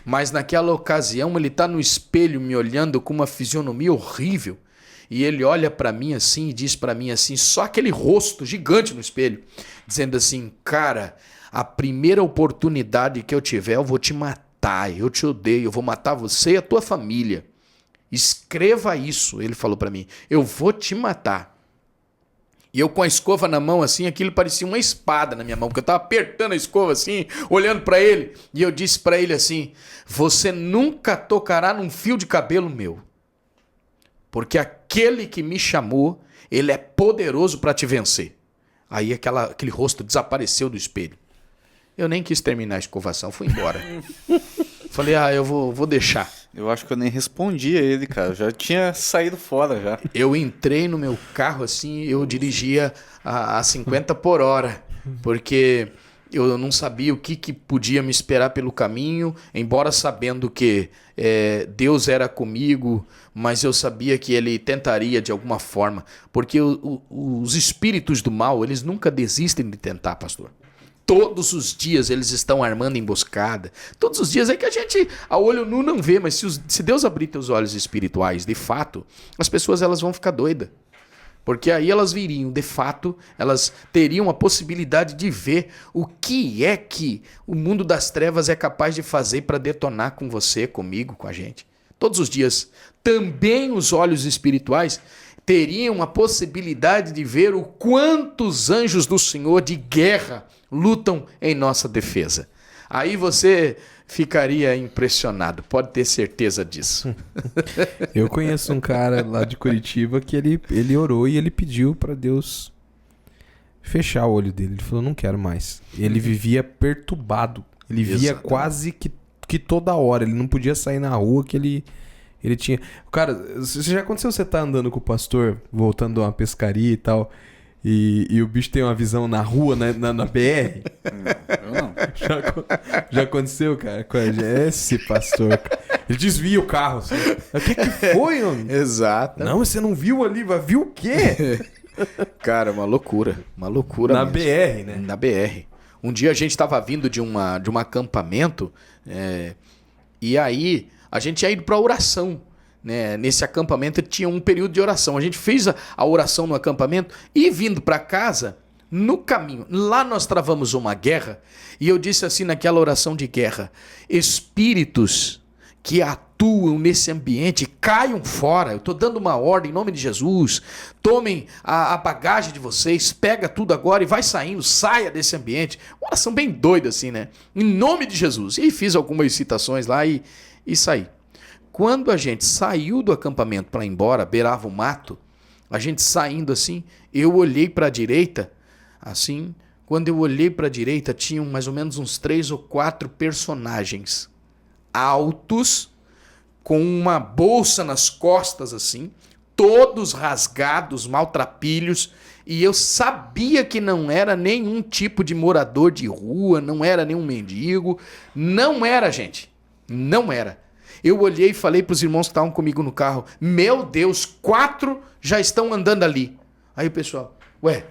Mas naquela ocasião ele está no espelho me olhando com uma fisionomia horrível. E ele olha para mim assim e diz para mim assim, só aquele rosto gigante no espelho, dizendo assim, cara, a primeira oportunidade que eu tiver eu vou te matar, eu te odeio, eu vou matar você e a tua família. Escreva isso, ele falou para mim, eu vou te matar. E eu com a escova na mão assim, aquilo parecia uma espada na minha mão, porque eu estava apertando a escova assim, olhando para ele. E eu disse para ele assim, você nunca tocará num fio de cabelo meu. Porque aquele que me chamou, ele é poderoso para te vencer. Aí aquele rosto desapareceu do espelho. Eu nem quis terminar a escovação, fui embora. Falei, eu vou deixar. Eu acho que eu nem respondi a ele, cara. Eu já tinha saído fora já. Eu entrei no meu carro assim, eu dirigia a 50 por hora, porque eu não sabia o que podia me esperar pelo caminho, embora sabendo que Deus era comigo, mas eu sabia que Ele tentaria de alguma forma, porque os espíritos do mal, eles nunca desistem de tentar, pastor. Todos os dias eles estão armando emboscada. Todos os dias é que a gente, a olho nu, não vê, mas se Deus abrir teus olhos espirituais, de fato, as pessoas elas vão ficar doidas. Porque aí elas viriam, de fato, elas teriam a possibilidade de ver o que é que o mundo das trevas é capaz de fazer para detonar com você, comigo, com a gente. Todos os dias. Também os olhos espirituais teriam a possibilidade de ver o quantos anjos do Senhor de guerra lutam em nossa defesa. Aí você ficaria impressionado, pode ter certeza disso. Eu conheço um cara lá de Curitiba que ele orou e ele pediu para Deus fechar o olho dele. Ele falou, não quero mais. Ele vivia perturbado. Ele via quase que toda hora. Ele não podia sair na rua que ele tinha... Cara, já aconteceu você tá andando com o pastor, voltando a uma pescaria e tal... E o bicho tem uma visão na rua, na BR. Não. Já aconteceu, cara, com esse pastor. Ele desvia o carro. Assim. O que foi, homem? Exato. Não, você não viu ali, viu o quê? Cara, uma loucura. Uma loucura Na mesmo. BR, né? Na BR. Um dia a gente estava vindo de um acampamento e aí a gente ia indo para oração. Né? Nesse acampamento tinha um período de oração. A gente fez a oração no acampamento e vindo para casa, no caminho, lá nós travamos uma guerra e eu disse assim naquela oração de guerra: espíritos que atuam nesse ambiente, caiam fora. Eu estou dando uma ordem em nome de Jesus. Tomem a bagagem de vocês, pega tudo agora e vai saindo, saia desse ambiente. Uma oração bem doida assim, né? Em nome de Jesus. E fiz algumas citações lá e saí. Quando a gente saiu do acampamento para ir embora, beirava o mato, a gente saindo assim, eu olhei para a direita, assim, quando eu olhei para a direita, tinham mais ou menos uns 3 ou 4 personagens altos, com uma bolsa nas costas assim, todos rasgados, maltrapilhos, e eu sabia que não era nenhum tipo de morador de rua, não era nenhum mendigo, não era, gente, não era. Eu olhei e falei para os irmãos que estavam comigo no carro, meu Deus, 4 já estão andando ali. Aí o pessoal, ué,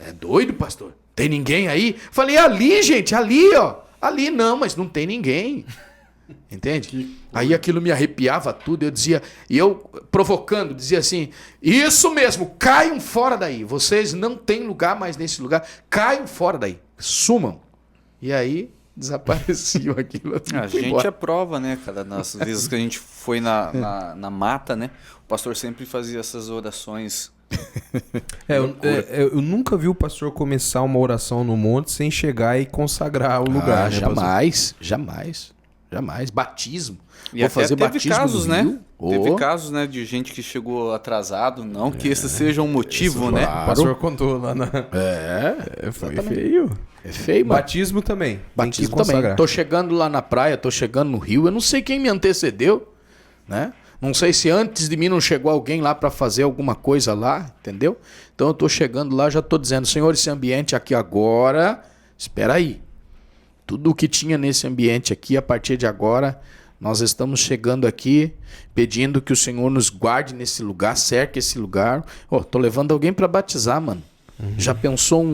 é doido, pastor? Tem ninguém aí? Falei, ali, gente, ali, ó. Ali não, mas não tem ninguém. Entende? Aí aquilo me arrepiava tudo. Eu dizia, e eu provocando, dizia assim: isso mesmo, caiam fora daí. Vocês não têm lugar mais nesse lugar. Caiam fora daí. Sumam. E aí desapareciam aquilo. A gente é prova, né, cara? Nas vezes que a gente foi na mata, né? O pastor sempre fazia essas orações. Eu nunca vi o pastor começar uma oração no monte sem chegar e consagrar o lugar. Né, jamais. Batismo. E vou fazer teve batismo casos, né? Teve casos, né, de gente que chegou atrasado. Não que esse seja um motivo, né? Claro. O pastor contou lá na... foi feio. É feio, mano. Batismo também. Batismo também. Tô chegando lá na praia, tô chegando no rio. Eu não sei quem me antecedeu, né? Não sei se antes de mim não chegou alguém lá para fazer alguma coisa lá, entendeu? Então eu tô chegando lá, já tô dizendo: Senhor, esse ambiente aqui agora, espera aí. Tudo o que tinha nesse ambiente aqui, a partir de agora, nós estamos chegando aqui, pedindo que o Senhor nos guarde nesse lugar, cerque esse lugar. Tô levando alguém para batizar, mano. Já pensou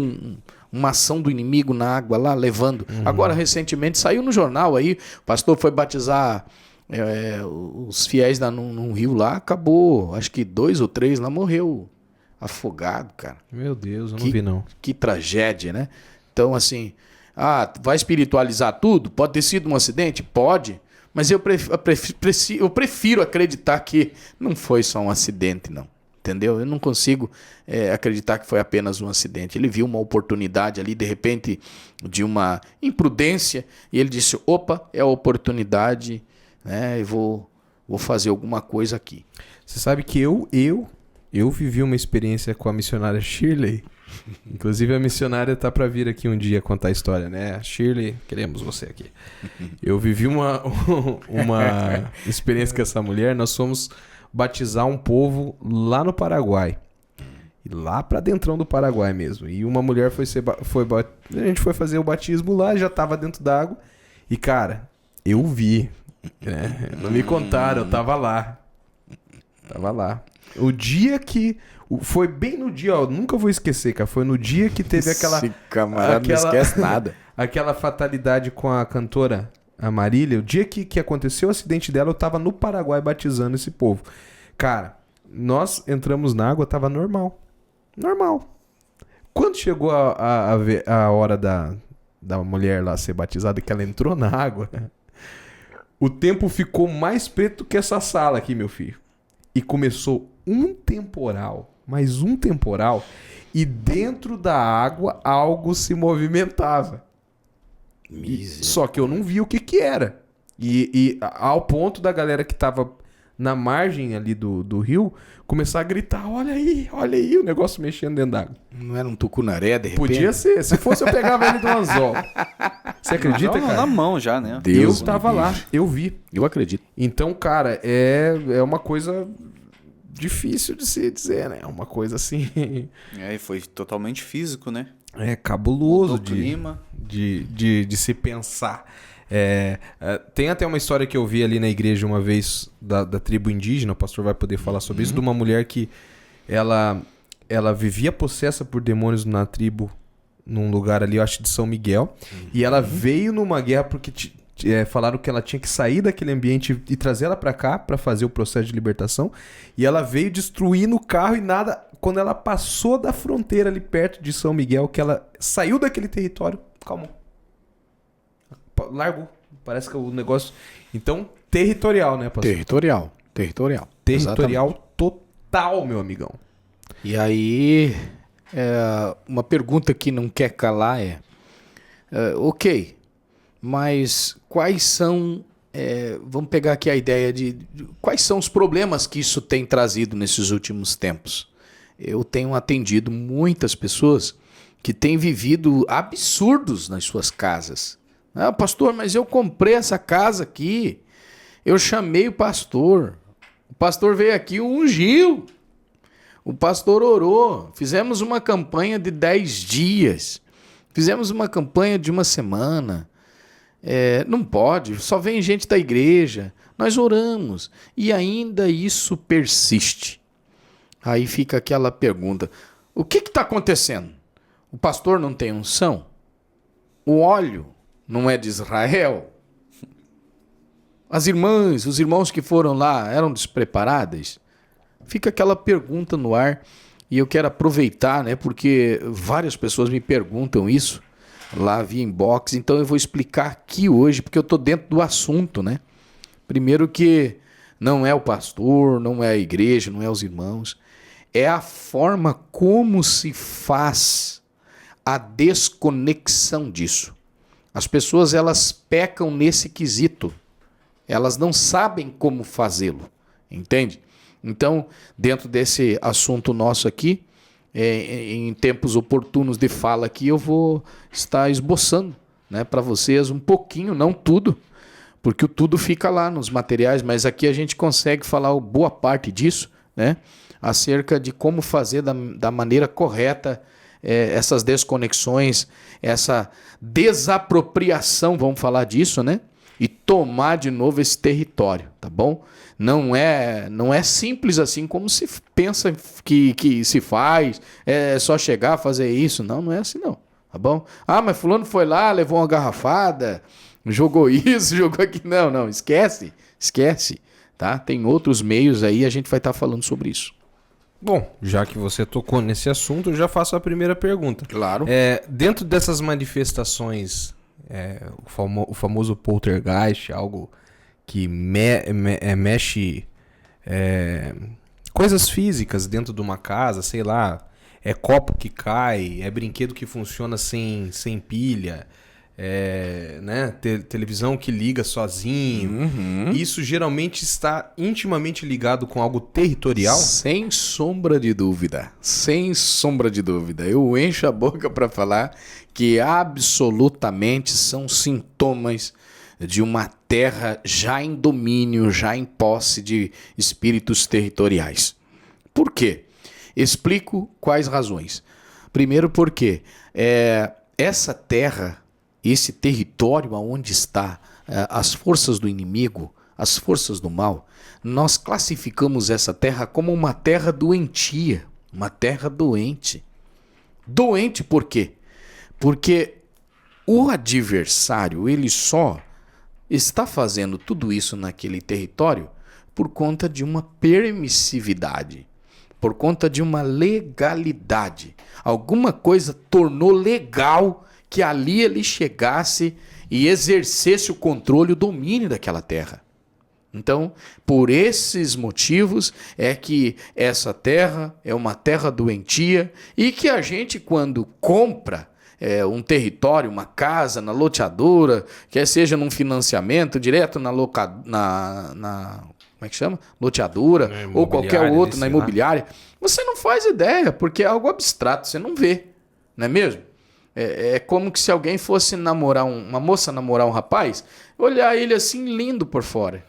uma ação do inimigo na água lá, levando? Agora, recentemente, saiu no jornal aí, o pastor foi batizar os fiéis num rio lá, acabou, acho que 2 ou 3 lá morreu afogado, cara. Meu Deus, eu não vi não. Que tragédia, né? Então, assim... vai espiritualizar tudo? Pode ter sido um acidente? Pode. Mas eu prefiro acreditar que não foi só um acidente, não. Entendeu? Eu não consigo acreditar que foi apenas um acidente. Ele viu uma oportunidade ali, de repente, de uma imprudência, e ele disse: opa, é a oportunidade, né? Eu vou fazer alguma coisa aqui. Você sabe que eu vivi uma experiência com a missionária Shirley. Inclusive a missionária tá para vir aqui um dia contar a história, né? Shirley, queremos você aqui. Eu vivi uma experiência com essa mulher. Nós fomos batizar um povo lá no Paraguai. E lá para dentrão do Paraguai mesmo. E uma mulher a gente foi fazer o batismo lá, já tava dentro d'água. E cara, eu vi, né? Não me contaram, eu tava lá. O dia que... Foi bem no dia, nunca vou esquecer, cara. Foi no dia que teve aquela... Esse camarada não esquece nada. Aquela fatalidade com a cantora, a Marília. O dia que aconteceu o acidente dela, eu tava no Paraguai batizando esse povo. Cara, nós entramos na água, tava normal. Normal. Quando chegou a hora da mulher lá ser batizada, que ela entrou na água, o tempo ficou mais preto que essa sala aqui, meu filho. E começou um temporal, mais um temporal, e dentro da água algo se movimentava. Só que eu não vi o que era. E ao ponto da galera que tava na margem ali do rio começar a gritar: olha aí, o negócio mexendo dentro d'água. Não era um tucunaré, de repente? Podia ser. Se fosse, eu pegava ele do anzol. Você acredita, cara? Na mão já, né? Deus, eu tava lá, eu vi. Eu acredito. Então, cara, é uma coisa... difícil de se dizer, né? Uma coisa assim... E foi totalmente físico, né? É cabuloso. Clima. de se pensar. Tem até uma história que eu vi ali na igreja uma vez da tribo indígena, o pastor vai poder falar sobre isso, de uma mulher que ela vivia possessa por demônios na tribo, num lugar ali, eu acho, de São Miguel, e ela veio numa guerra porque falaram que ela tinha que sair daquele ambiente e trazer ela pra cá pra fazer o processo de libertação, e ela veio destruindo o carro e nada, quando ela passou da fronteira ali perto de São Miguel, que ela saiu daquele território, calmou. Largou. Parece que o negócio... Então, territorial, né, pastor? Territorial. Territorial Exatamente. total, meu amigão. E aí, uma pergunta que não quer calar ok, mas quais são... vamos pegar aqui a ideia de quais são os problemas que isso tem trazido nesses últimos tempos. Eu tenho atendido muitas pessoas que têm vivido absurdos nas suas casas. Pastor, mas eu comprei essa casa aqui, eu chamei o pastor veio aqui, ungiu, o pastor orou, fizemos uma campanha de 10 dias, fizemos uma campanha de uma semana, não pode, só vem gente da igreja, nós oramos, e ainda isso persiste. Aí fica aquela pergunta, o que está acontecendo? O pastor não tem unção? O óleo não é de Israel? As irmãs, os irmãos que foram lá eram despreparadas? Fica aquela pergunta no ar e eu quero aproveitar, né, porque várias pessoas me perguntam isso lá via inbox, então eu vou explicar aqui hoje, porque eu estou dentro do assunto, né? Primeiro que não é o pastor, não é a igreja, não é os irmãos, é a forma como se faz a desconexão disso. As pessoas, elas pecam nesse quesito. Elas não sabem como fazê-lo. Entende? Então, dentro desse assunto nosso aqui, em tempos oportunos de fala aqui, eu vou estar esboçando, né, para vocês um pouquinho, não tudo, porque o tudo fica lá nos materiais, mas aqui a gente consegue falar boa parte disso, né, acerca de como fazer da maneira correta essas desconexões, essa desapropriação, vamos falar disso, né? E tomar de novo esse território, tá bom? Não é simples assim como se pensa que se faz, é só chegar, fazer isso. Não é assim não, tá bom? Mas fulano foi lá, levou uma garrafada, jogou isso, jogou aquilo. Não, esquece, tá? Tem outros meios aí, a gente vai estar falando sobre isso. Bom, já que você tocou nesse assunto, eu já faço a primeira pergunta. Claro. Dentro dessas manifestações, o famoso poltergeist, algo que mexe coisas físicas dentro de uma casa, sei lá, é copo que cai, é brinquedo que funciona sem pilha, né, televisão que liga sozinho. Isso geralmente está intimamente ligado com algo territorial? Sem sombra de dúvida. Eu encho a boca para falar que absolutamente são sintomas de uma terra já em domínio, já em posse de espíritos territoriais. Por quê? Explico quais razões. Primeiro porque essa terra, esse território onde está as forças do inimigo, as forças do mal, nós classificamos essa terra como uma terra doentia, uma terra doente. Doente por quê? Porque o adversário, ele só está fazendo tudo isso naquele território por conta de uma permissividade, por conta de uma legalidade. Alguma coisa tornou legal que ali ele chegasse e exercesse o controle, o domínio daquela terra. Então, por esses motivos é que essa terra é uma terra doentia e que a gente, quando compra um território, uma casa na loteadora, quer seja num financiamento direto como é que chama? Loteadora, ou qualquer outro, na imobiliária, você não faz ideia, porque é algo abstrato, você não vê, não é mesmo? É como que se alguém fosse uma moça namorar um rapaz, olhar ele assim lindo por fora.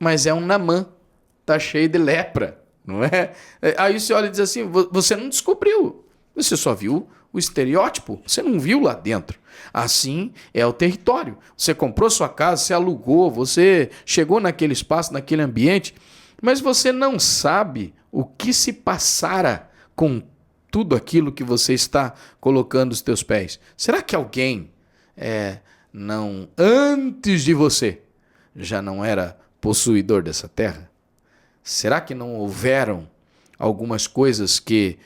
Mas é um Namã, tá cheio de lepra, não é? Aí você olha e diz assim, você não descobriu. Você só viu o estereótipo, você não viu lá dentro. Assim é o território. Você comprou sua casa, você alugou, você chegou naquele espaço, naquele ambiente, mas você não sabe o que se passara com tudo aquilo que você está colocando os teus pés. Será que alguém não antes de você já não era possuidor dessa terra? Será que não houveram algumas coisas que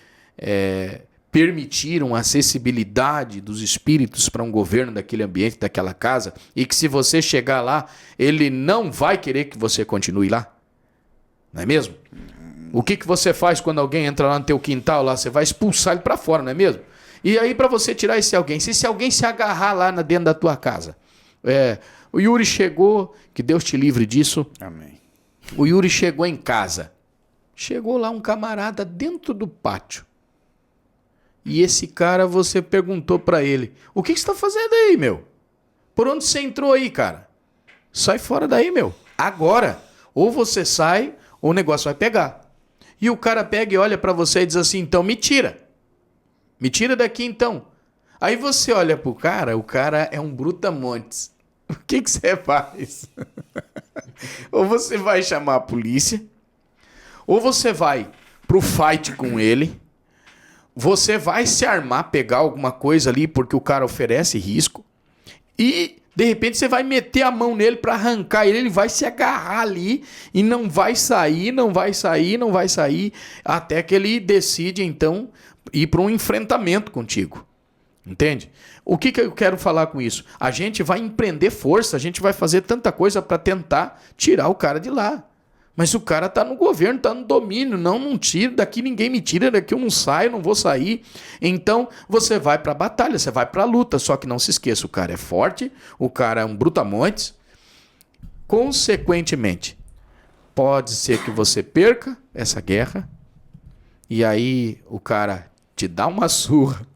permitiram a acessibilidade dos espíritos para um governo daquele ambiente, daquela casa, e que se você chegar lá, ele não vai querer que você continue lá? Não é mesmo? O que você faz quando alguém entra lá no teu quintal, lá, você vai expulsar ele para fora, não é mesmo? E aí para você tirar esse alguém, se esse alguém se agarrar lá dentro da tua casa, o Yuri chegou, que Deus te livre disso. Amém. O Yuri chegou em casa, chegou lá um camarada dentro do pátio, e esse cara, você perguntou para ele, o que você está fazendo aí, meu? Por onde você entrou aí, cara? Sai fora daí, meu. Agora, ou você sai, ou o negócio vai pegar. E o cara pega e olha para você e diz assim, então me tira. Me tira daqui então. Aí você olha pro cara, o cara é um brutamontes. O que você faz? Ou você vai chamar a polícia, ou você vai pro fight com ele, você vai se armar, pegar alguma coisa ali, porque o cara oferece risco, e de repente você vai meter a mão nele para arrancar ele, ele vai se agarrar ali e não vai sair, não vai sair, não vai sair, até que ele decide então ir para um enfrentamento contigo. Entende? O que eu quero falar com isso? A gente vai empreender força, a gente vai fazer tanta coisa para tentar tirar o cara de lá. Mas o cara tá no governo, tá no domínio, não tira, daqui ninguém me tira, daqui eu não saio, não vou sair. Então você vai pra batalha, você vai pra luta, só que não se esqueça, o cara é forte, o cara é um brutamontes. Consequentemente, pode ser que você perca essa guerra e aí o cara te dá uma surra,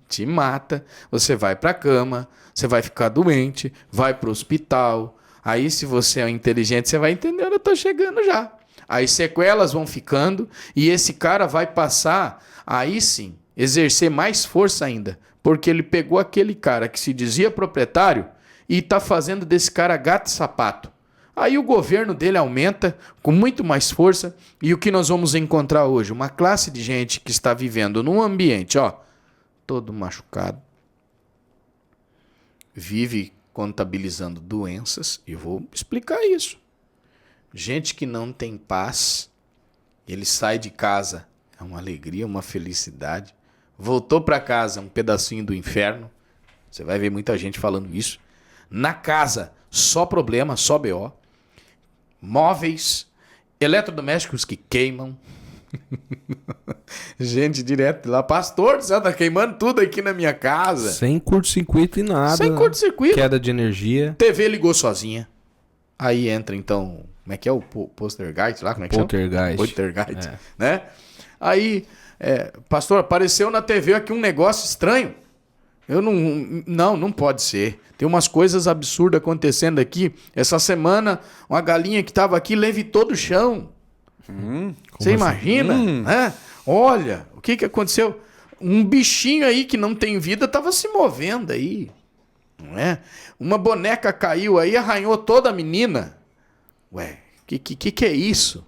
te mata, você vai pra cama, você vai ficar doente, vai pro hospital. Aí, se você é inteligente, você vai entender, eu tô chegando já. Aí sequelas vão ficando e esse cara vai passar, aí sim, exercer mais força ainda. Porque ele pegou aquele cara que se dizia proprietário e tá fazendo desse cara gato e sapato. Aí o governo dele aumenta com muito mais força e o que nós vamos encontrar hoje? Uma classe de gente que está vivendo num ambiente, todo machucado, vive contabilizando doenças, e vou explicar isso. Gente que não tem paz, ele sai de casa, é uma alegria, uma felicidade. Voltou para casa, um pedacinho do inferno. Você vai ver muita gente falando isso. Na casa, só problema, só BO. Móveis, eletrodomésticos que queimam. Gente direto lá, pastor, você tá queimando tudo aqui na minha casa. Sem curto-circuito e nada. Sem curto-circuito. Queda de energia. TV ligou sozinha. Aí entra então, como é que é o poltergeist lá? Como é que Poltergeist. Poltergeist, né? Aí, pastor, apareceu na TV aqui um negócio estranho. Eu não pode ser. Tem umas coisas absurdas acontecendo aqui. Essa semana, uma galinha que tava aqui levitou do chão. Você imagina? Olha, o que aconteceu? Um bichinho aí que não tem vida estava se movendo aí. Não é? Uma boneca caiu aí, arranhou toda a menina. Ué, que é isso?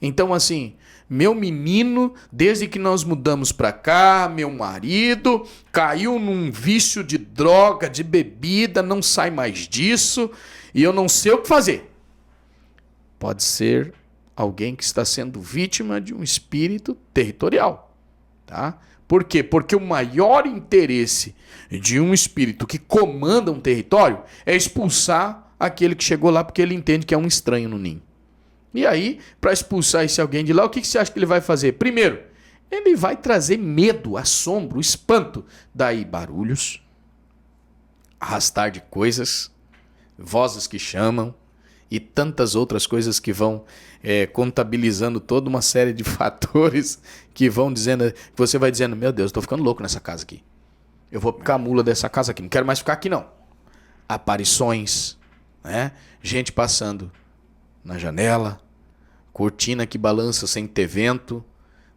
Então, assim, meu menino, desde que nós mudamos pra cá, meu marido, caiu num vício de droga, de bebida, não sai mais disso, e eu não sei o que fazer. Pode ser alguém que está sendo vítima de um espírito territorial, tá? Por quê? Porque o maior interesse de um espírito que comanda um território é expulsar aquele que chegou lá porque ele entende que é um estranho no ninho. E aí, para expulsar esse alguém de lá, o que você acha que ele vai fazer? Primeiro, ele vai trazer medo, assombro, espanto. Daí barulhos, arrastar de coisas, vozes que chamam, e tantas outras coisas que vão contabilizando toda uma série de fatores que vão dizendo, que você vai dizendo, meu Deus, estou ficando louco nessa casa aqui. Eu vou ficar mula dessa casa aqui, não quero mais ficar aqui não. Aparições, né? Gente passando na janela, cortina que balança sem ter vento,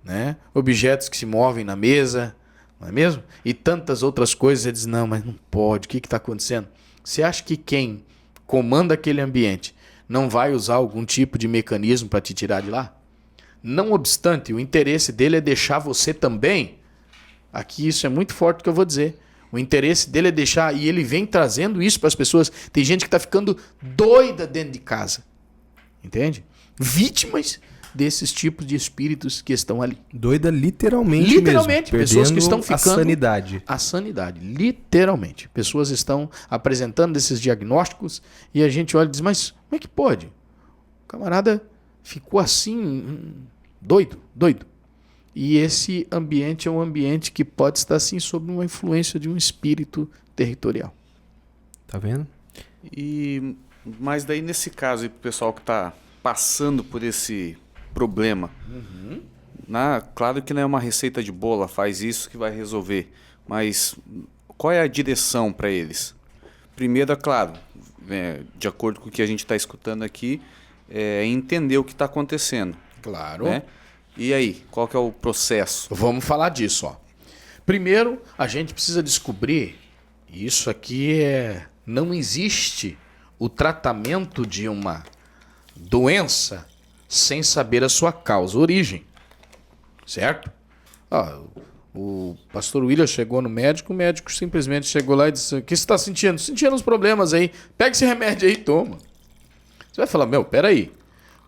né? Objetos que se movem na mesa, não é mesmo? E tantas outras coisas, ele diz, não, mas não pode, o que está acontecendo? Você acha que quem comanda aquele ambiente não vai usar algum tipo de mecanismo para te tirar de lá? Não obstante, o interesse dele é deixar você também. Aqui isso é muito forte o que eu vou dizer. O interesse dele é deixar, e ele vem trazendo isso para as pessoas. Tem gente que está ficando doida dentro de casa. Entende? Vítimas desses tipos de espíritos que estão ali. Doida literalmente Literalmente, mesmo, pessoas que estão ficando... a sanidade. A sanidade, literalmente. Pessoas estão apresentando esses diagnósticos e a gente olha e diz, mas como é que pode? O camarada ficou assim, doido. E esse ambiente é um ambiente que pode estar assim sob uma influência de um espírito territorial. Tá vendo? Mas daí nesse caso, o pessoal que está passando por esse problema, claro que não é uma receita de bolo, faz isso que vai resolver, mas qual é a direção para eles? Primeiro, é claro, de acordo com o que a gente está escutando aqui, é entender o que está acontecendo. Claro. Né? E aí, qual que é o processo? Vamos falar disso. Ó. Primeiro, a gente precisa descobrir, isso aqui não existe o tratamento de uma doença sem saber a sua causa, origem. Certo? O pastor William chegou no médico, o médico simplesmente chegou lá e disse, o que você está sentindo? Sentindo uns problemas aí. Pega esse remédio aí e toma. Você vai falar, peraí,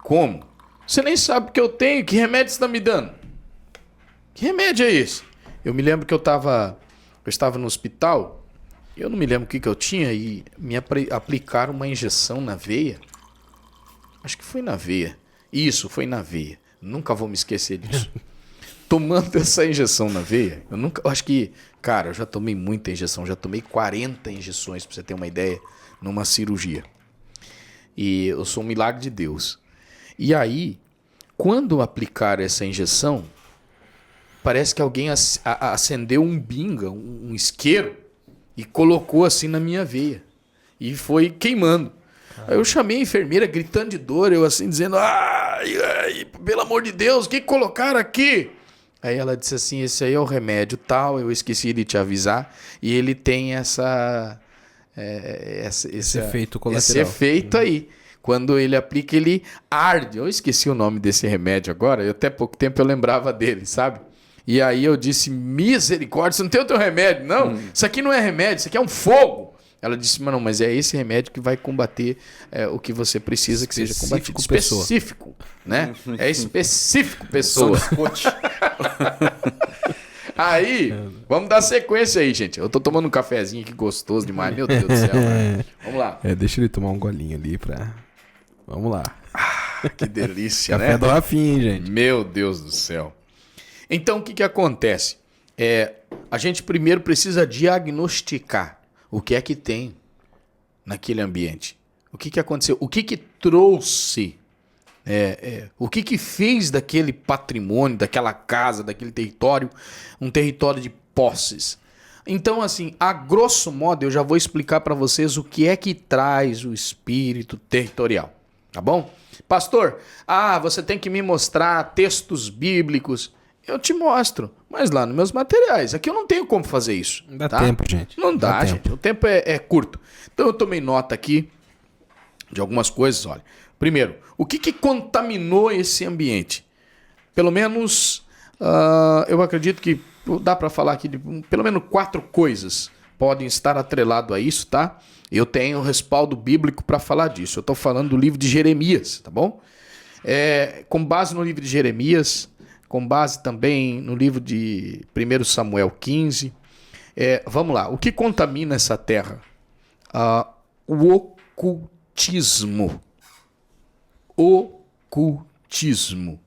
como? Você nem sabe o que eu tenho, que remédio você está me dando? Que remédio é esse? Eu me lembro que eu estava no hospital, eu não me lembro o que eu tinha, e me aplicaram uma injeção na veia. Acho que foi na veia. Isso, foi na veia. Nunca vou me esquecer disso. Tomando essa injeção na veia, eu acho que, cara, eu já tomei muita injeção, já tomei 40 injeções, para você ter uma ideia, numa cirurgia. E eu sou um milagre de Deus. E aí, quando aplicaram essa injeção, parece que alguém acendeu um binga, um isqueiro, e colocou assim na minha veia. E foi queimando. Aí eu chamei a enfermeira gritando de dor, eu assim dizendo, pelo amor de Deus, o que colocaram aqui? Aí ela disse assim, esse aí é o remédio tal, eu esqueci de te avisar, e ele tem esse efeito colateral. Esse efeito aí. Quando ele aplica, ele arde. Eu esqueci o nome desse remédio agora, até pouco tempo eu lembrava dele, sabe? E aí eu disse, misericórdia, você não tem o teu remédio? Não, isso aqui não é remédio, isso aqui é um fogo. Ela disse, mas é esse remédio que vai combater o que você precisa que seja combatido. Específico, né? É específico, pessoa. Aí, vamos dar sequência aí, gente. Eu tô tomando um cafezinho aqui gostoso demais, meu Deus do céu. Né? Vamos lá. Deixa ele tomar um golinho ali pra... Vamos lá. Que delícia, né? Café do Rafinha, hein, gente? Meu Deus do céu. Então, o que acontece? A gente primeiro precisa diagnosticar o que é que tem naquele ambiente. O que aconteceu? O que trouxe? O que fez daquele patrimônio, daquela casa, daquele território, um território de posses? Então, assim, a grosso modo, eu já vou explicar para vocês o que é que traz o espírito territorial. Tá bom? Pastor, você tem que me mostrar textos bíblicos. Eu te mostro, mas lá nos meus materiais. Aqui eu não tenho como fazer isso. Não dá tempo, gente. Não dá, gente. O tempo é curto. Então eu tomei nota aqui de algumas coisas, olha. Primeiro, o que contaminou esse ambiente? Pelo menos, eu acredito que dá para falar aqui de pelo menos 4 coisas podem estar atrelado a isso, tá? Eu tenho respaldo bíblico para falar disso. Eu estou falando do livro de Jeremias, tá bom? Com base no livro de Jeremias, com base também no livro de 1 Samuel 15. Vamos lá, o que contamina essa terra? O ocultismo. Ocultismo.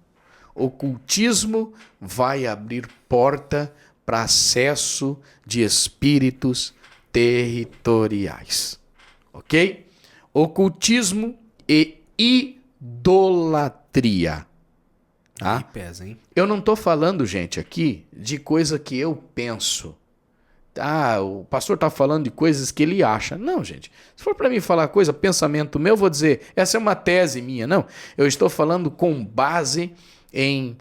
Ocultismo vai abrir porta para acesso de espíritos territoriais. Ok? Ocultismo e idolatria. Tá? Pesa, hein? Eu não estou falando, gente, aqui de coisa que eu penso. O pastor está falando de coisas que ele acha. Não, gente. Se for para mim falar coisa, pensamento meu, eu vou dizer, essa é uma tese minha. Não. Eu estou falando com base em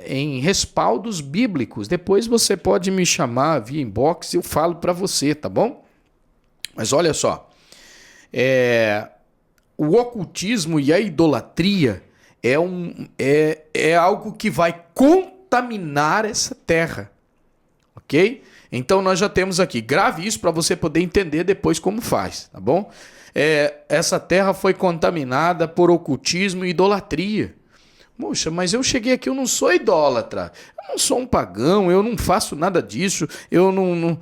em respaldos bíblicos. Depois você pode me chamar via inbox e eu falo para você, tá bom? Mas olha só, o ocultismo e a idolatria é algo que vai contaminar essa terra, ok? Então nós já temos aqui, grave isso para você poder entender depois como faz, tá bom? Essa terra foi contaminada por ocultismo e idolatria. Poxa, mas eu cheguei aqui, eu não sou idólatra, eu não sou um pagão, eu não faço nada disso, eu não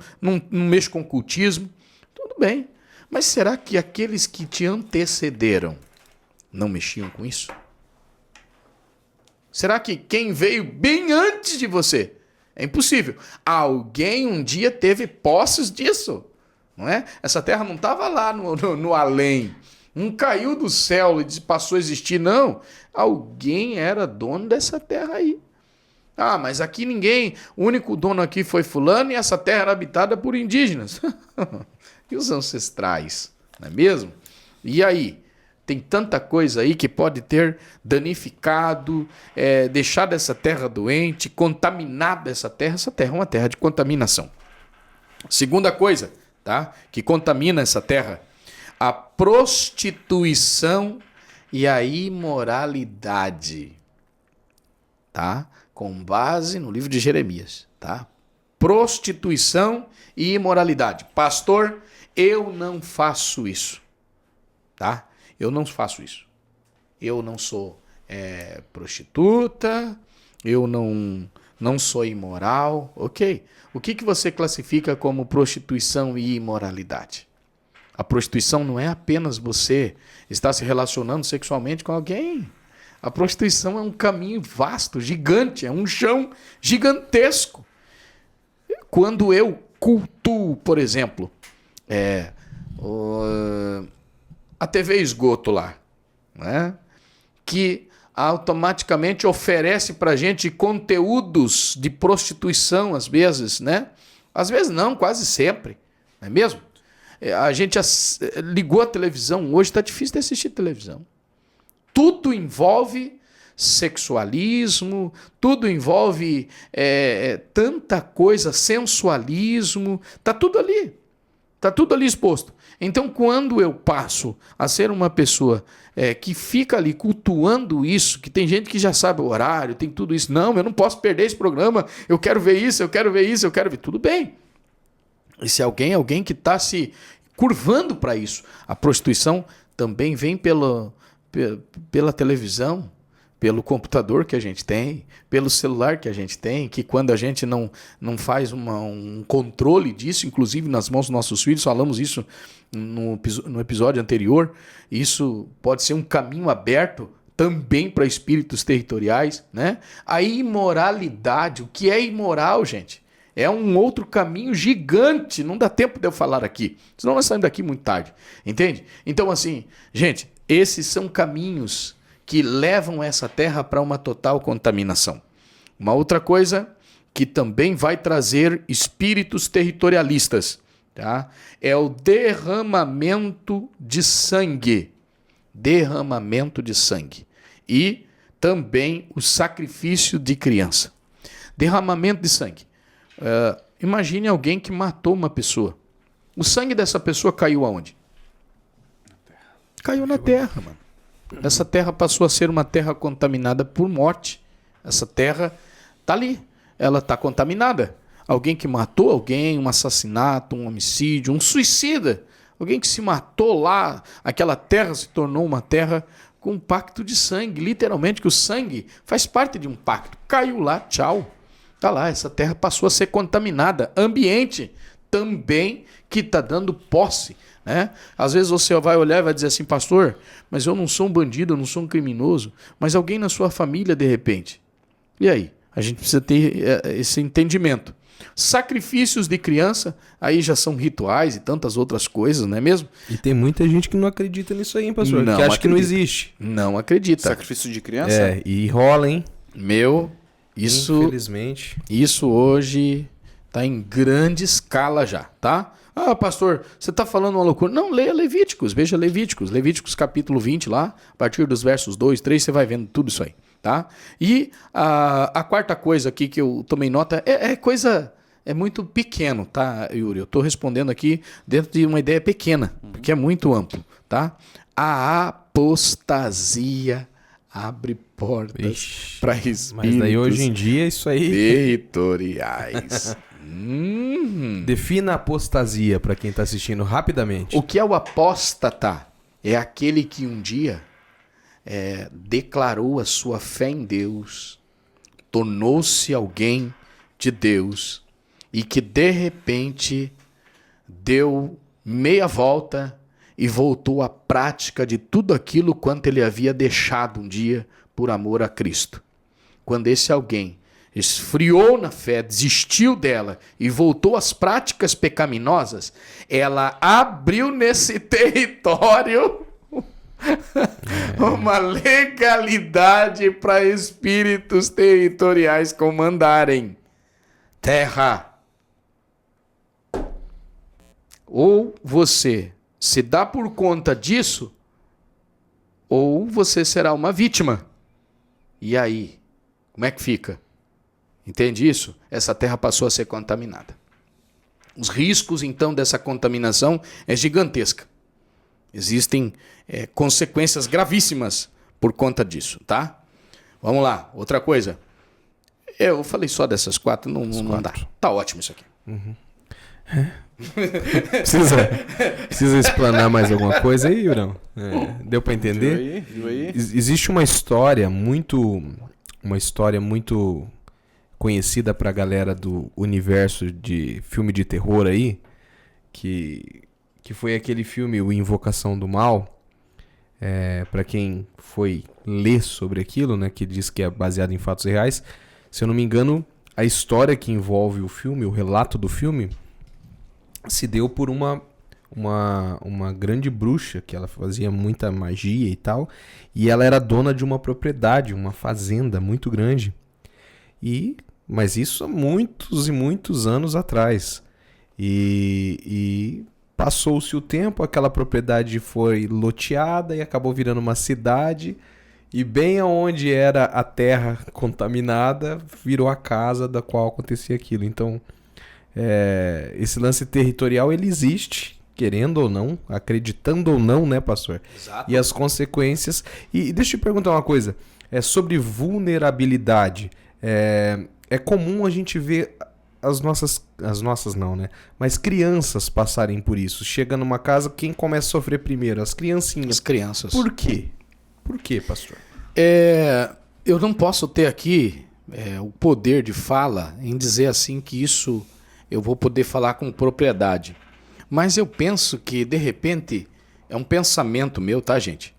mexo com ocultismo. Tudo bem, mas será que aqueles que te antecederam não mexiam com isso? Será que quem veio bem antes de você? É impossível. Alguém um dia teve posses disso, não é? Essa terra não estava lá no além. Não caiu do céu e passou a existir, não. Alguém era dono dessa terra aí. Ah, mas aqui ninguém, o único dono aqui foi fulano e essa terra era habitada por indígenas. E os ancestrais, não é mesmo? E aí? Tem tanta coisa aí que pode ter danificado, deixado essa terra doente, contaminado essa terra. Essa terra é uma terra de contaminação. Segunda coisa, tá? Que contamina essa terra, a prostituição e a imoralidade, tá? Com base no livro de Jeremias, tá? Prostituição e imoralidade. Pastor, eu não faço isso, tá? Eu não faço isso. Eu não sou prostituta, eu não sou imoral, ok? O que você classifica como prostituição e imoralidade? A prostituição não é apenas você estar se relacionando sexualmente com alguém. A prostituição é um caminho vasto, gigante, é um chão gigantesco. Quando eu cultuo, por exemplo, a TV Esgoto lá, né? Que automaticamente oferece para a gente conteúdos de prostituição, às vezes, né? Às vezes não, quase sempre, não é mesmo? A gente ligou a televisão, hoje está difícil de assistir televisão. Tudo envolve sexualismo, tudo envolve tanta coisa, sensualismo, está tudo ali exposto. Então, quando eu passo a ser uma pessoa que fica ali cultuando isso, que tem gente que já sabe o horário, tem tudo isso, não, eu não posso perder esse programa, eu quero ver isso, eu quero ver isso, eu quero ver, tudo bem. E se alguém que está se curvando para isso, a prostituição também vem pela televisão, pelo computador que a gente tem, pelo celular que a gente tem, que quando a gente não faz um controle disso, inclusive nas mãos dos nossos filhos, falamos isso no episódio anterior, isso pode ser um caminho aberto também para espíritos territoriais, né? A imoralidade, o que é imoral, gente? É um outro caminho gigante, não dá tempo de eu falar aqui, senão nós saímos daqui muito tarde, entende? Então assim, gente, esses são caminhos que levam essa terra para uma total contaminação. Uma outra coisa que também vai trazer espíritos territorialistas, tá? É o derramamento de sangue. Derramamento de sangue. E também o sacrifício de criança. Derramamento de sangue. Imagine alguém que matou uma pessoa. O sangue dessa pessoa caiu aonde? Caiu na terra, mano. Essa terra passou a ser uma terra contaminada por morte. Essa terra está ali. Ela está contaminada. Alguém que matou alguém, um assassinato, um homicídio, um suicida. Alguém que se matou lá. Aquela terra se tornou uma terra com um pacto de sangue. Literalmente, que o sangue faz parte de um pacto. Caiu lá, tchau. Está lá, essa terra passou a ser contaminada. Ambiente também que está dando posse, né? Às vezes você vai olhar e vai dizer assim, pastor, mas eu não sou um bandido, eu não sou um criminoso, mas alguém na sua família de repente. E aí? A gente precisa ter esse entendimento. Sacrifícios de criança, aí já são rituais e tantas outras coisas, não é mesmo? E tem muita gente que não acredita nisso aí, hein, pastor? Não que acha acredita. que não existe. Não acredita. Sacrifício de criança? E rola, hein? Infelizmente. Isso hoje está em grande escala já, tá? Ah, pastor, você está falando uma loucura. Não, leia Levíticos, veja Levíticos. Levíticos capítulo 20 lá, a partir dos versos 2, 3, você vai vendo tudo isso aí, tá? E a quarta coisa aqui que eu tomei nota é muito pequeno, tá, Yuri? Eu estou respondendo aqui dentro de uma ideia pequena, porque é muito amplo, tá? A apostasia abre portas para espíritos. Mas daí hoje em dia isso aí... territoriais. Defina a apostasia para quem está assistindo rapidamente. O que é o apóstata? É aquele que um dia declarou a sua fé em Deus, tornou-se alguém de Deus e que de repente deu meia volta e voltou à prática de tudo aquilo quanto ele havia deixado um dia por amor a Cristo. Quando esse alguém esfriou na fé, desistiu dela e voltou às práticas pecaminosas, ela abriu nesse território uma legalidade para espíritos territoriais comandarem. Terra. Ou você se dá por conta disso, ou você será uma vítima. E aí? Como é que fica? Entende isso? Essa terra passou a ser contaminada. Os riscos, então, dessa contaminação é gigantesca. Existem consequências gravíssimas por conta disso, tá? Vamos lá, outra coisa. Eu falei só dessas quatro, não dá. Tá ótimo isso aqui. Precisa explanar mais alguma coisa aí, Yurão? Deu para entender? Viu aí? Existe uma história muito conhecida pra galera do universo de filme de terror aí, que foi aquele filme O Invocação do Mal. Pra quem foi ler sobre aquilo, né, que diz que é baseado em fatos reais, se eu não me engano, a história que envolve o filme, o relato do filme, se deu por uma grande bruxa, que ela fazia muita magia e tal, e ela era dona de uma propriedade, uma fazenda muito grande. Mas isso há muitos e muitos anos atrás. E passou-se o tempo, aquela propriedade foi loteada e acabou virando uma cidade, e bem aonde era a terra contaminada, virou a casa da qual acontecia aquilo. Então, esse lance territorial, ele existe, querendo ou não, acreditando ou não, né, pastor? Exato. E as consequências... E deixa eu te perguntar uma coisa, sobre vulnerabilidade. É comum a gente ver as nossas não, né? Mas crianças passarem por isso. Chega numa casa, quem começa a sofrer primeiro? As criancinhas. As crianças. Por quê? Por quê, pastor? Eu não posso ter aqui o poder de fala em dizer assim que isso eu vou poder falar com propriedade. Mas eu penso que, de repente, é um pensamento meu, tá, gente?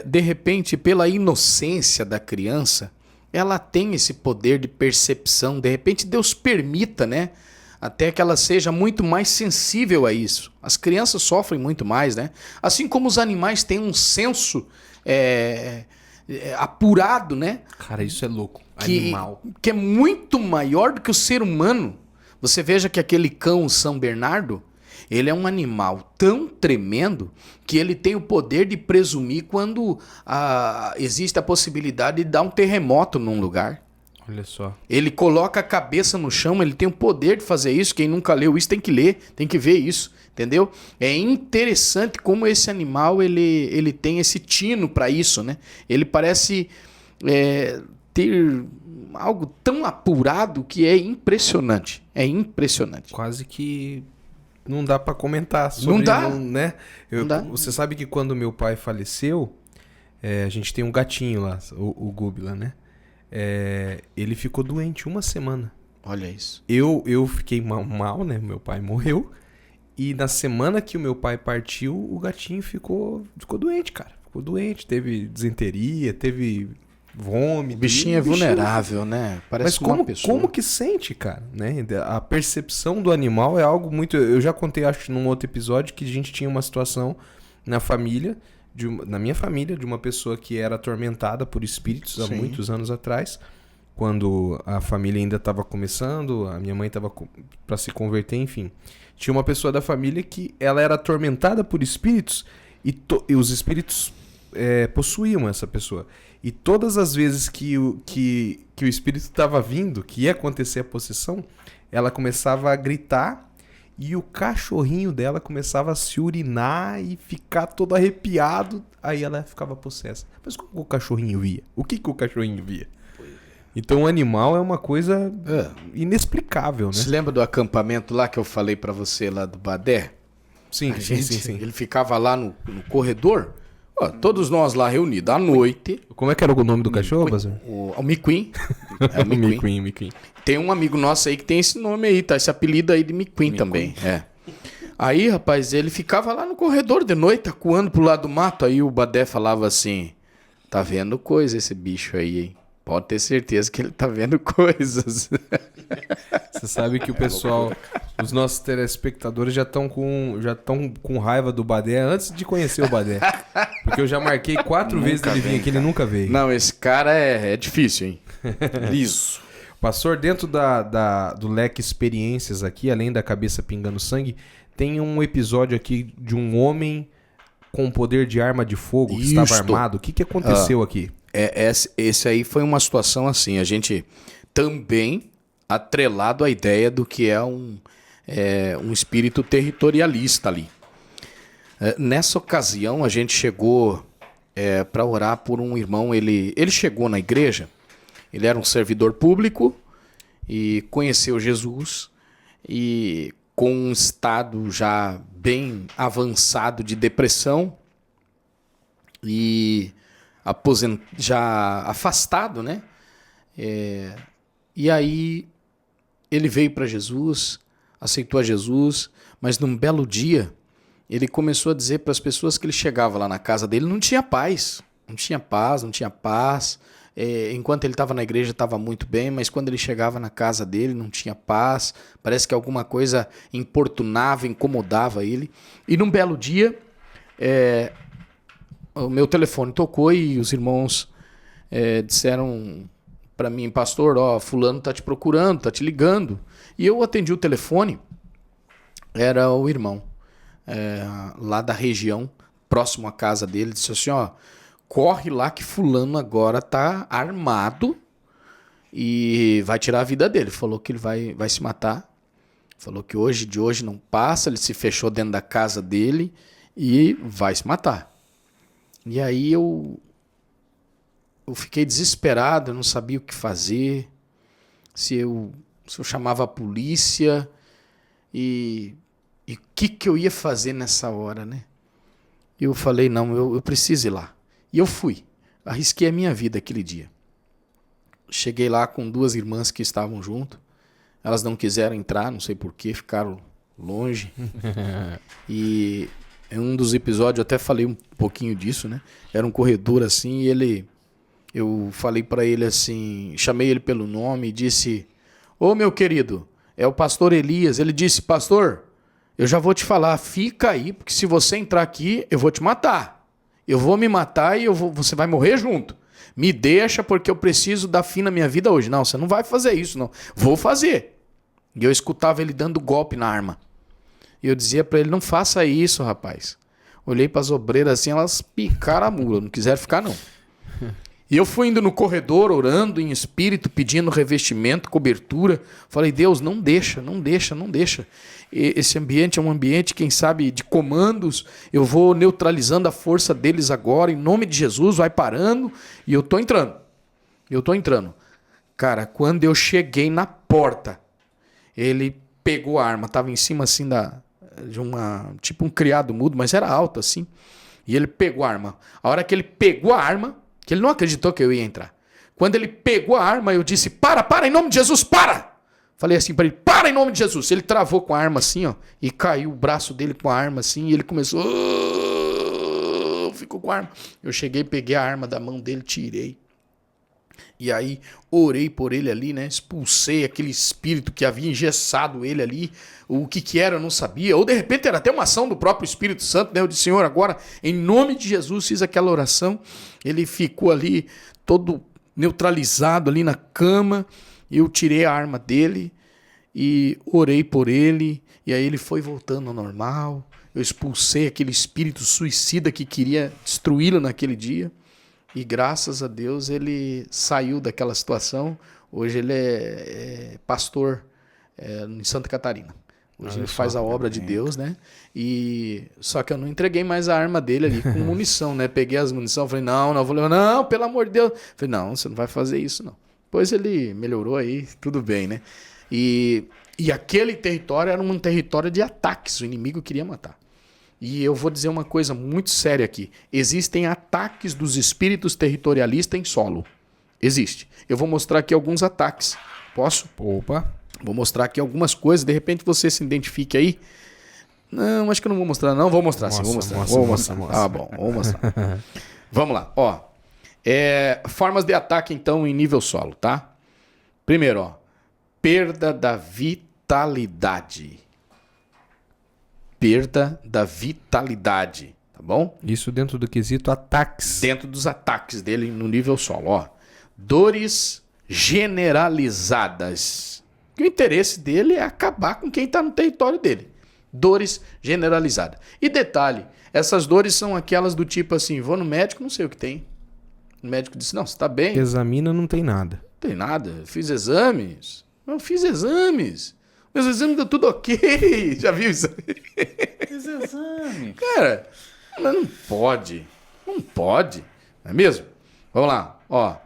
De repente, pela inocência da criança, ela tem esse poder de percepção. De repente, Deus permita, né? Até que ela seja muito mais sensível a isso. As crianças sofrem muito mais, né? Assim como os animais têm um senso apurado, né? Cara, isso é louco. Animal. Que é muito maior do que o ser humano. Você veja que aquele cão, o São Bernardo, ele é um animal tão tremendo que ele tem o poder de presumir quando existe a possibilidade de dar um terremoto num lugar. Olha só. Ele coloca a cabeça no chão, ele tem o poder de fazer isso. Quem nunca leu isso tem que ler, tem que ver isso, entendeu? É interessante como esse animal ele tem esse tino para isso, né? Ele parece ter algo tão apurado que é impressionante. É impressionante. Quase que não dá para comentar sobre. Não dá. Né? Não dá. Você sabe que quando meu pai faleceu, a gente tem um gatinho lá, o Gubila, né? Ele ficou doente uma semana. Olha isso. Eu fiquei mal, né? Meu pai morreu. E na semana que o meu pai partiu, o gatinho ficou doente, cara. Ficou doente, teve disenteria, teve vômito. O bichinho é vulnerável, né? Parece uma pessoa. Como que sente, cara? Né? A percepção do animal é algo muito... Eu já contei, acho, num outro episódio, que a gente tinha uma situação na família, na minha família, de uma pessoa que era atormentada por espíritos há muitos anos atrás, quando a família ainda estava começando, a minha mãe estava para se converter, enfim. Tinha uma pessoa da família que ela era atormentada por espíritos e os espíritos possuíam essa pessoa. E todas as vezes que o espírito estava vindo, que ia acontecer a possessão, ela começava a gritar e o cachorrinho dela começava a se urinar e ficar todo arrepiado. Aí ela ficava possessa. Mas como o cachorrinho via? O que o cachorrinho via? Então o animal é uma coisa inexplicável, né? Você lembra do acampamento lá que eu falei pra você lá do Badé? Sim. Ele ficava lá no corredor, todos nós lá reunidos à noite. Como é que era o nome do cachorro, Bazar? O Miquim. É o Miquim. Tem um amigo nosso aí que tem esse nome aí, tá? Esse apelido aí de Miquim também. Aí, rapaz, ele ficava lá no corredor de noite, acuando pro lado do mato. Aí o Badé falava assim: tá vendo coisa esse bicho aí, hein? Pode ter certeza que ele tá vendo coisas. Você sabe que o pessoal, os nossos telespectadores já estão com raiva do Badé antes de conhecer o Badé. Porque eu já marquei 4 vezes ele vir aqui, ele nunca veio. Não, esse cara é difícil, hein? Liso. Pastor, dentro do leque experiências aqui, além da cabeça pingando sangue, tem um episódio aqui de um homem com poder de arma de fogo que estava armado. O que aconteceu aqui? Esse aí foi uma situação assim, a gente também atrelado à ideia do que é um espírito territorialista ali. Nessa ocasião a gente chegou para orar por um irmão, ele chegou na igreja, ele era um servidor público e conheceu Jesus e com um estado já bem avançado de depressão e já afastado, né? E aí ele veio para Jesus, aceitou a Jesus, mas num belo dia ele começou a dizer para as pessoas que ele chegava lá na casa dele, não tinha paz, não tinha paz. Enquanto ele estava na igreja estava muito bem, mas quando ele chegava na casa dele não tinha paz, parece que alguma coisa importunava, incomodava ele. E num belo dia, o meu telefone tocou e os irmãos disseram para mim: pastor, fulano tá te procurando, tá te ligando. E eu atendi o telefone, era o irmão lá da região, próximo à casa dele, disse assim: corre lá que fulano agora tá armado e vai tirar a vida dele. Falou que ele vai se matar. Falou que de hoje não passa, ele se fechou dentro da casa dele e vai se matar. E aí eu fiquei desesperado, eu não sabia o que fazer, se eu chamava a polícia e o que eu ia fazer nessa hora, né? Eu falei, não, eu preciso ir lá. E eu fui, arrisquei a minha vida aquele dia. Cheguei lá com 2 irmãs que estavam junto, elas não quiseram entrar, não sei porquê, ficaram longe. E em um dos episódios eu até falei um pouquinho disso, né? Era um corredor assim e eu falei para ele assim, chamei ele pelo nome e disse: ô meu querido, é o pastor Elias. Ele disse: pastor, eu já vou te falar, fica aí, porque se você entrar aqui, eu vou te matar. Eu vou me matar e você vai morrer junto. Me deixa porque eu preciso dar fim na minha vida hoje. Não, você não vai fazer isso, não. Vou fazer. E eu escutava ele dando golpe na arma. E eu dizia para ele: não faça isso, rapaz. Olhei para as obreiras assim, elas picaram a mula, não quiseram ficar não. E eu fui indo no corredor, orando em espírito, pedindo revestimento, cobertura. Falei: Deus, não deixa. Esse ambiente é um ambiente, quem sabe, de comandos. Eu vou neutralizando a força deles agora, em nome de Jesus, vai parando. E eu tô entrando. Cara, quando eu cheguei na porta, ele pegou a arma, tava em cima assim de tipo um criado mudo, mas era alto assim. E ele pegou a arma. A hora que ele pegou a arma, que ele não acreditou que eu ia entrar. Quando ele pegou a arma, eu disse: para, em nome de Jesus, para! Falei assim para ele: para em nome de Jesus. Ele travou com a arma assim, e caiu o braço dele com a arma assim, e ele começou, ficou com a arma. Eu cheguei, peguei a arma da mão dele, tirei. E aí orei por ele ali, né? Expulsei aquele espírito que havia engessado ele ali. O que era eu não sabia. Ou de repente era até uma ação do próprio Espírito Santo, né? Eu disse: Senhor, agora em nome de Jesus, fiz aquela oração. Ele ficou ali todo neutralizado ali na cama. Eu tirei a arma dele e orei por ele. E aí ele foi voltando ao normal. Eu expulsei aquele espírito suicida que queria destruí-lo naquele dia. E graças a Deus ele saiu daquela situação. Hoje ele é pastor em Santa Catarina. Hoje ele faz a obra de Deus, né? Só que eu não entreguei mais a arma dele ali com munição, né? Peguei as munições, falei, não, vou levar. Não, pelo amor de Deus. Falei, não, você não vai fazer isso, não. Depois ele melhorou aí, tudo bem, né? E aquele território era um território de ataques, o inimigo queria matar. E eu vou dizer uma coisa muito séria aqui. Existem ataques dos espíritos territorialistas em solo. Existe. Eu vou mostrar aqui alguns ataques. Posso? Opa. Vou mostrar aqui algumas coisas, de repente você se identifique aí. Não, acho que eu não vou mostrar, não. Vou mostrar, sim. Vou mostrar. Ah, bom, vou mostrar. Vamos lá, ó. Formas de ataque, então, em nível solo, tá? Primeiro, ó. Perda da vitalidade. Perda da vitalidade, tá bom? Isso dentro do quesito ataques. Dentro dos ataques dele no nível solo, ó. Dores generalizadas. Que o interesse dele é acabar com quem está no território dele. Dores generalizadas. E detalhe, essas dores são aquelas do tipo assim, vou no médico, não sei o que tem. O médico disse, não, você está bem. Examina, não tem nada. Não tem nada, fiz exames. Não fiz exames. Meus exames deu tudo ok. Já viu isso? Fiz exame. Cara, mas não pode. Não pode. Não é mesmo? Vamos lá, ó.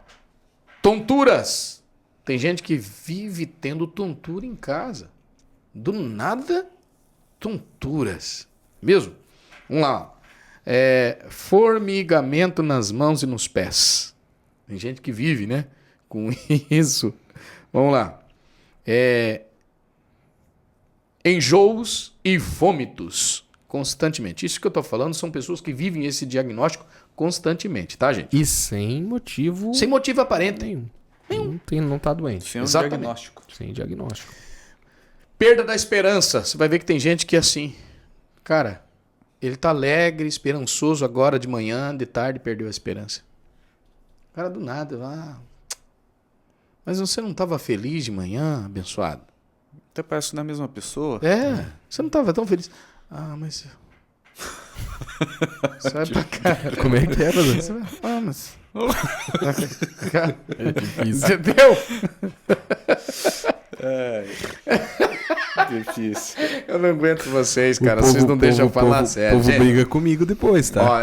Tonturas. Tem gente que vive tendo tontura em casa. Do nada, tonturas. Mesmo? Vamos lá. Formigamento nas mãos e nos pés. Tem gente que vive, né? Com isso. Vamos lá. Enjoos e vômitos. Constantemente. Isso que eu estou falando são pessoas que vivem esse diagnóstico constantemente, tá, gente? E sem motivo... Sem motivo aparente. Nenhum. Não tá doente. Sem diagnóstico. Sem diagnóstico. Perda da esperança. Você vai ver que tem gente que é assim. Cara, ele tá alegre, esperançoso agora de manhã, de tarde perdeu a esperança. Cara, do nada. Mas você não estava feliz de manhã, abençoado? Até parece que não é a mesma pessoa. Você não estava tão feliz. Mas... Você vai pra cá. Como é que é, Você vai... mas... É difícil. Entendeu? Difícil. Eu não aguento vocês, cara. Vocês não deixam eu falar sério. O povo briga comigo depois, tá? Ó,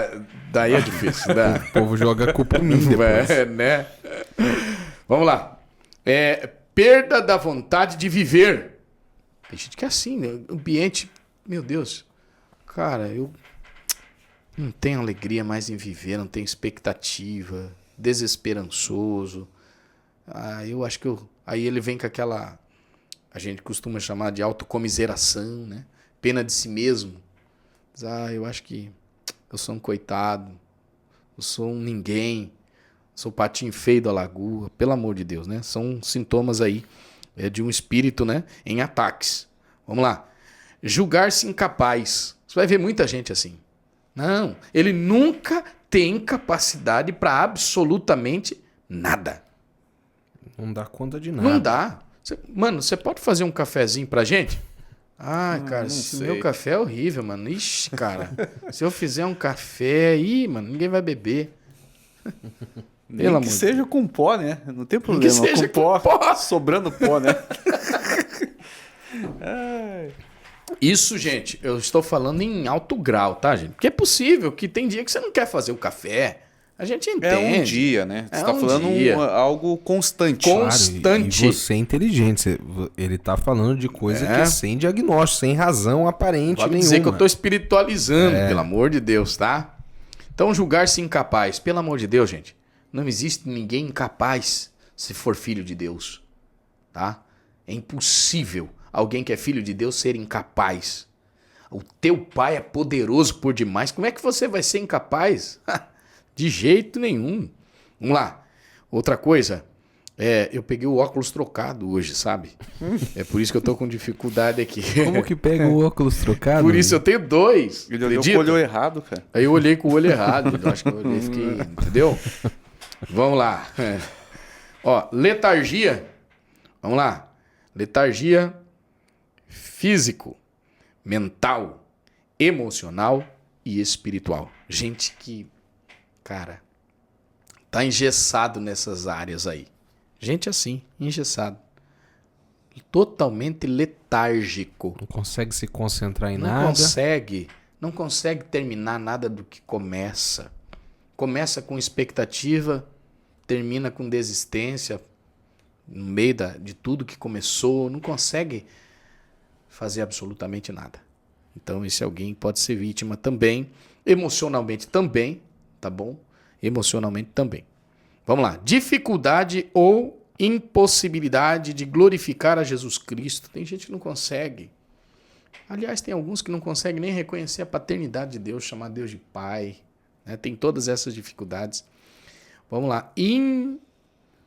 daí é difícil. O povo joga a culpa em mim depois. Né? Vamos lá. Perda da vontade de viver. Tem gente que é assim, né? Ambiente... Meu Deus. Cara, eu... não tenho alegria mais em viver, não tenho expectativa, desesperançoso. Eu acho que aí ele vem com aquela, a gente costuma chamar de autocomiseração, né? Pena de si mesmo. Eu acho que eu sou um coitado, eu sou um ninguém, sou o patinho feio da lagoa, pelo amor de Deus, né? São sintomas aí de um espírito, né? Em ataques. Vamos lá. Julgar-se incapaz. Você vai ver muita gente assim. Não, ele nunca tem capacidade para absolutamente nada. Não dá conta de nada. Não dá. Mano, você pode fazer um cafezinho pra gente? Cara, meu café é horrível, mano. Ixi, cara. Se eu fizer um café aí, mano, ninguém vai beber. Nem que seja com pó, né? Não tem problema. Que seja com pó. Sobrando pó, né? Isso, gente, eu estou falando em alto grau, tá, gente? Porque é possível que tem dia que você não quer fazer o café. A gente entende. É um dia, né? Você está falando algo constante. Constante. Claro, e você é inteligente. Ele tá falando de coisa que é sem diagnóstico, sem razão aparente nenhuma. Dizer que eu estou espiritualizando, pelo amor de Deus, tá? Então, julgar-se incapaz. Pelo amor de Deus, gente. Não existe ninguém incapaz se for filho de Deus, tá? É impossível alguém que é filho de Deus ser incapaz. O teu pai é poderoso por demais. Como é que você vai ser incapaz? De jeito nenhum. Vamos lá. Outra coisa. Eu peguei o óculos trocado hoje, sabe? É por isso que eu tô com dificuldade aqui. Como que pega o óculos trocado? Por isso eu tenho dois. Ele olhou com o olho errado, cara. Aí eu olhei com o olho errado. Eu acho que eu olhei e fiquei... Entendeu? Vamos lá. Ó, letargia. Vamos lá. Letargia... Físico. mental, emocional e espiritual. Gente que, cara, tá engessado nessas áreas aí. Gente assim, engessado. Totalmente letárgico. Não consegue se concentrar em Não nada. Não consegue terminar nada do que começa. Começa com expectativa, termina com desistência no meio de tudo que começou. Não consegue fazer absolutamente nada. Então esse alguém pode ser vítima também, emocionalmente também, tá bom? Emocionalmente também. Vamos lá. Dificuldade ou impossibilidade de glorificar a Jesus Cristo. Tem gente que não consegue. Aliás, tem alguns que não conseguem nem reconhecer a paternidade de Deus, chamar Deus de Pai. Né? Tem todas essas dificuldades. Vamos lá.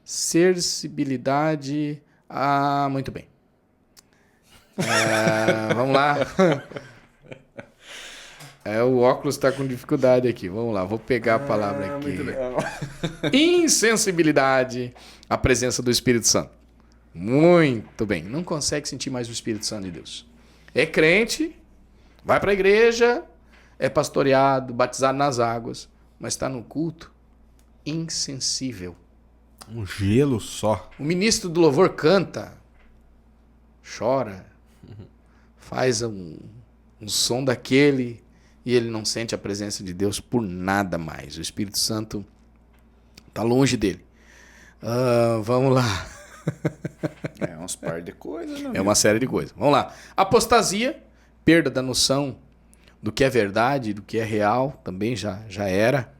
Insercibilidade. Ah, muito bem. Vamos lá. O óculos está com dificuldade aqui. Vamos lá, vou pegar a palavra aqui. Insensibilidade à presença do Espírito Santo. Muito bem. Não consegue sentir mais o Espírito Santo de Deus. É crente, vai para a igreja, é pastoreado, batizado nas águas, mas está no culto insensível. Um gelo só. O ministro do louvor canta, chora, faz um som daquele e ele não sente a presença de Deus por nada mais. O Espírito Santo está longe dele. Vamos lá. É uns par de coisas, né? É uma série de coisas. Vamos lá. Apostasia, perda da noção do que é verdade, do que é real, também já era.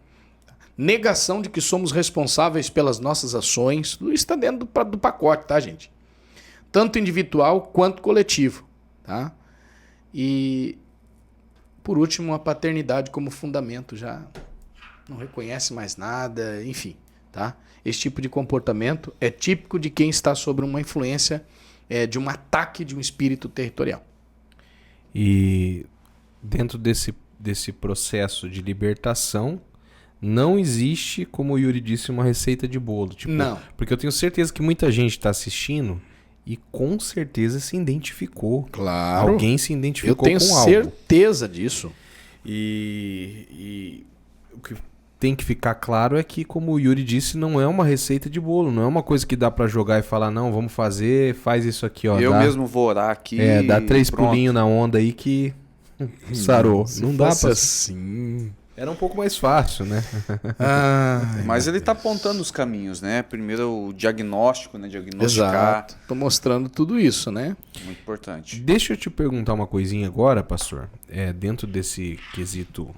Negação de que somos responsáveis pelas nossas ações. Tudo isso está dentro do pacote, tá, gente? Tanto individual quanto coletivo, tá? E, por último, a paternidade como fundamento. Já não reconhece mais nada, enfim, tá? Esse tipo de comportamento é típico de quem está sob uma influência de um ataque de um espírito territorial. E dentro desse processo de libertação, não existe, como o Yuri disse, uma receita de bolo. Tipo, não. Porque eu tenho certeza que muita gente está assistindo e com certeza se identificou. Claro. Alguém se identificou com algo. Eu tenho certeza disso. E o que tem que ficar claro é que, como o Yuri disse, não é uma receita de bolo. Não é uma coisa que dá para jogar e falar, não, vamos fazer, faz isso aqui, ó. Eu mesmo vou orar aqui. Dá 3 pulinhos na onda aí que sarou. Não dá pra... assim. Era um pouco mais fácil, né? Mas ele está apontando os caminhos, né? Primeiro o diagnóstico, né? Diagnosticar. Exato. Tô mostrando tudo isso, né? Muito importante. Deixa eu te perguntar uma coisinha agora, pastor. Dentro desse quesito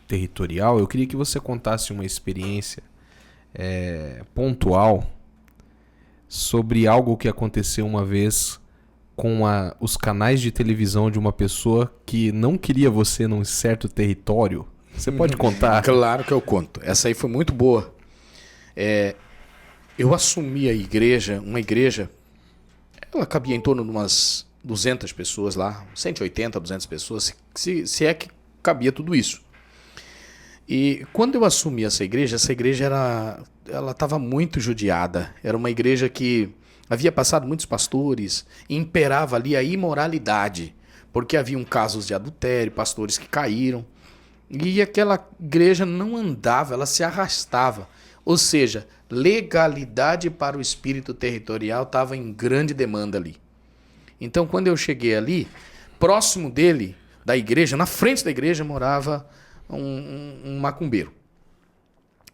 territorial, eu queria que você contasse uma experiência pontual sobre algo que aconteceu uma vez com os canais de televisão de uma pessoa que não queria você num certo território. Você pode contar? Claro que eu conto. Essa aí foi muito boa. Eu assumi uma igreja, ela cabia em torno de umas 200 pessoas lá, 180, 200 pessoas, se é que cabia tudo isso. E quando eu assumi essa igreja ela estava muito judiada. Era uma igreja que havia passado muitos pastores, e imperava ali a imoralidade, porque haviam casos de adultério, pastores que caíram. E aquela igreja não andava, ela se arrastava. Ou seja, legalidade para o espírito territorial estava em grande demanda ali. Então, quando eu cheguei ali, próximo dele, da igreja, na frente da igreja, morava um macumbeiro.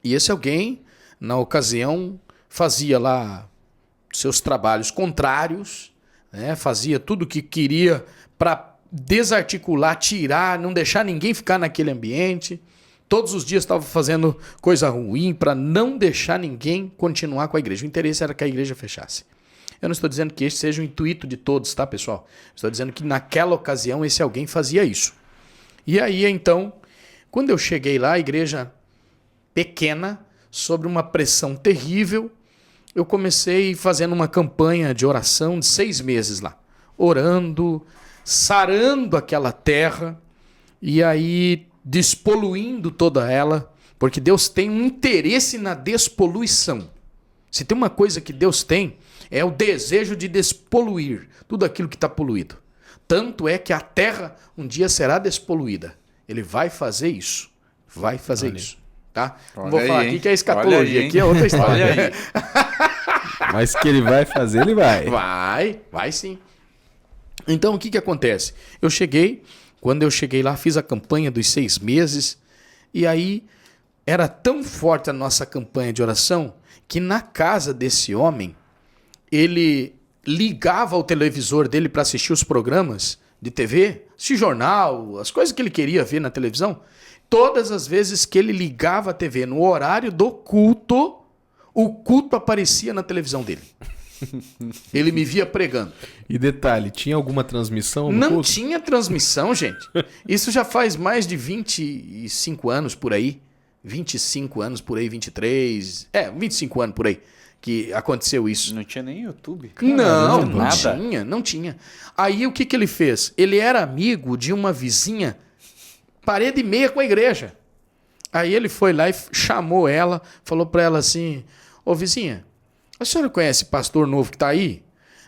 E esse alguém, na ocasião, fazia lá seus trabalhos contrários, né? Fazia tudo o que queria para desarticular, tirar, não deixar ninguém ficar naquele ambiente. Todos os dias estava fazendo coisa ruim para não deixar ninguém continuar com a igreja. O interesse era que a igreja fechasse. Eu não estou dizendo que este seja o intuito de todos, tá, pessoal? Estou dizendo que naquela ocasião esse alguém fazia isso. E aí, então, quando eu cheguei lá, a igreja pequena, sob uma pressão terrível, eu comecei fazendo uma campanha de oração de 6 meses lá. Orando, sarando aquela terra e aí despoluindo toda ela, porque Deus tem um interesse na despoluição. Se tem uma coisa que Deus tem, é o desejo de despoluir tudo aquilo que está poluído. Tanto é que a terra um dia será despoluída. Ele vai fazer isso. Vai fazer isso. Tá? Não vou falar aqui que é escatologia. Aqui é outra história. Olha aí. Mas que ele vai fazer, ele vai. Vai sim. Então, o que acontece? Quando eu cheguei lá, fiz a campanha dos 6 meses, e aí era tão forte a nossa campanha de oração, que na casa desse homem, ele ligava o televisor dele para assistir os programas de TV, assistir jornal, as coisas que ele queria ver na televisão. Todas as vezes que ele ligava a TV no horário do culto, o culto aparecia na televisão dele. Ele me via pregando. E detalhe, tinha alguma transmissão no Não culto? tinha transmissão, gente. Isso já faz mais de 25 anos por aí. 25 anos por aí, 23... 25 anos por aí que aconteceu isso. Não tinha nem YouTube. Não tinha. Aí o que ele fez? Ele era amigo de uma vizinha, parede e meia com a igreja. Aí ele foi lá e chamou ela, falou para ela assim, ô vizinha, a senhora conhece pastor novo que tá aí?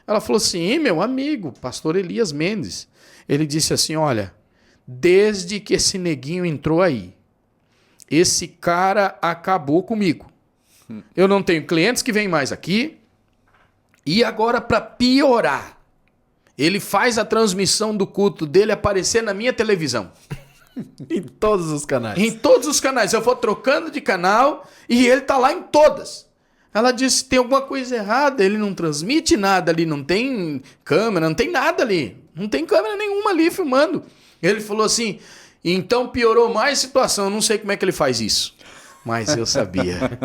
Ela falou assim, meu amigo, pastor Elias Mendes. Ele disse assim, olha, desde que esse neguinho entrou aí, esse cara acabou comigo. Eu não tenho clientes que vêm mais aqui. E agora, para piorar, ele faz a transmissão do culto dele aparecer na minha televisão. Em todos os canais. Em todos os canais. Eu vou trocando de canal e ele tá lá em todas. Ela disse, tem alguma coisa errada, ele não transmite nada ali, não tem câmera, não tem nada ali. Não tem câmera nenhuma ali filmando. Ele falou assim, então piorou mais a situação, eu não sei como é que ele faz isso. Mas eu sabia.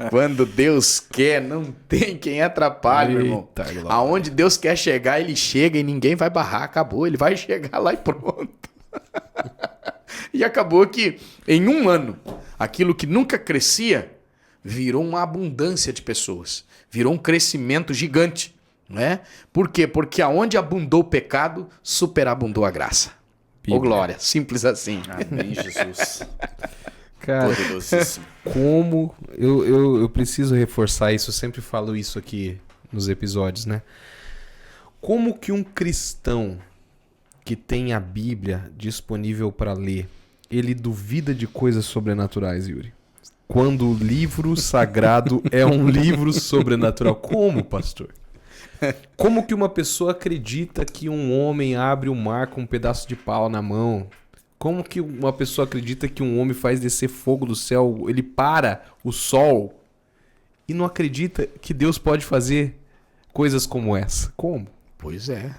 Quando Deus quer, não tem quem atrapalhe, meu irmão. Aonde Deus quer chegar, ele chega e ninguém vai barrar, acabou. Ele vai chegar lá e pronto. E acabou que, em um ano, aquilo que nunca crescia, virou uma abundância de pessoas. Virou um crescimento gigante. Né? Por quê? Porque aonde abundou o pecado, superabundou a graça. Ô glória, simples assim. Amém, Jesus. Cara, como eu preciso reforçar isso, eu sempre falo isso aqui nos episódios, né? Como que um cristão que tem a Bíblia disponível para ler, ele duvida de coisas sobrenaturais, Yuri? Quando o livro sagrado é um livro sobrenatural. Como, pastor? Como que uma pessoa acredita que um homem abre o mar com um pedaço de pau na mão? Como que uma pessoa acredita que um homem faz descer fogo do céu, ele para o sol e não acredita que Deus pode fazer coisas como essa? Como? Pois é.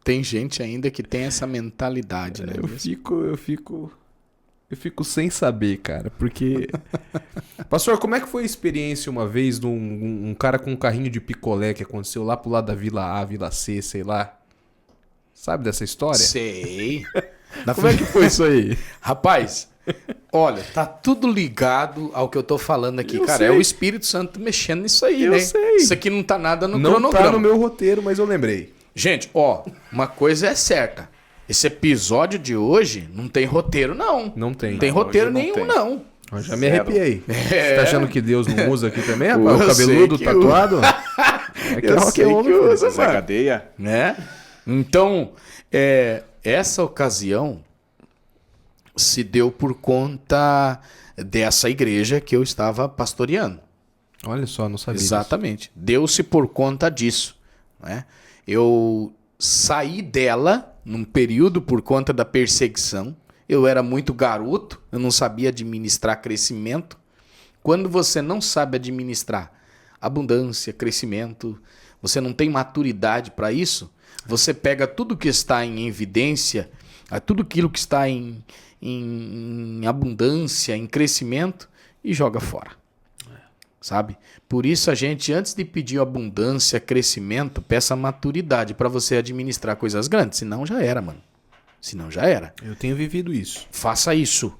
Tem gente ainda que tem essa mentalidade, né? Eu fico sem saber, cara, porque... Pastor, como é que foi a experiência uma vez de um cara com um carrinho de picolé que aconteceu lá pro lado da Vila A, Vila C, sei lá? Sabe dessa história? Sei. Como é que foi isso aí? Rapaz, olha, tá tudo ligado ao que eu tô falando aqui, cara. É o Espírito Santo mexendo nisso aí, né? Eu sei. Isso aqui não tá nada no cronograma. Não tá no meu roteiro, mas eu lembrei. Gente, ó, uma coisa é certa. Esse episódio de hoje não tem roteiro, não. Não tem. Não tem roteiro nenhum, não. Eu já me arrepiei. Você tá achando que Deus não usa aqui também, rapaz? O cabeludo tatuado? É que eu sei que usa, mano. Cadeia. Né? Então, essa ocasião se deu por conta dessa igreja que eu estava pastoreando. Olha só, não sabia. Exatamente. Deu-se por conta disso. Né? Eu saí dela num período por conta da perseguição. Eu era muito garoto, eu não sabia administrar crescimento. Quando você não sabe administrar abundância, crescimento, você não tem maturidade para isso, você pega tudo que está em evidência, tudo aquilo que está em abundância, em crescimento e joga fora. Sabe? Por isso a gente, antes de pedir abundância, crescimento, peça maturidade para você administrar coisas grandes. Senão já era, mano. Senão já era. Eu tenho vivido isso. Faça isso.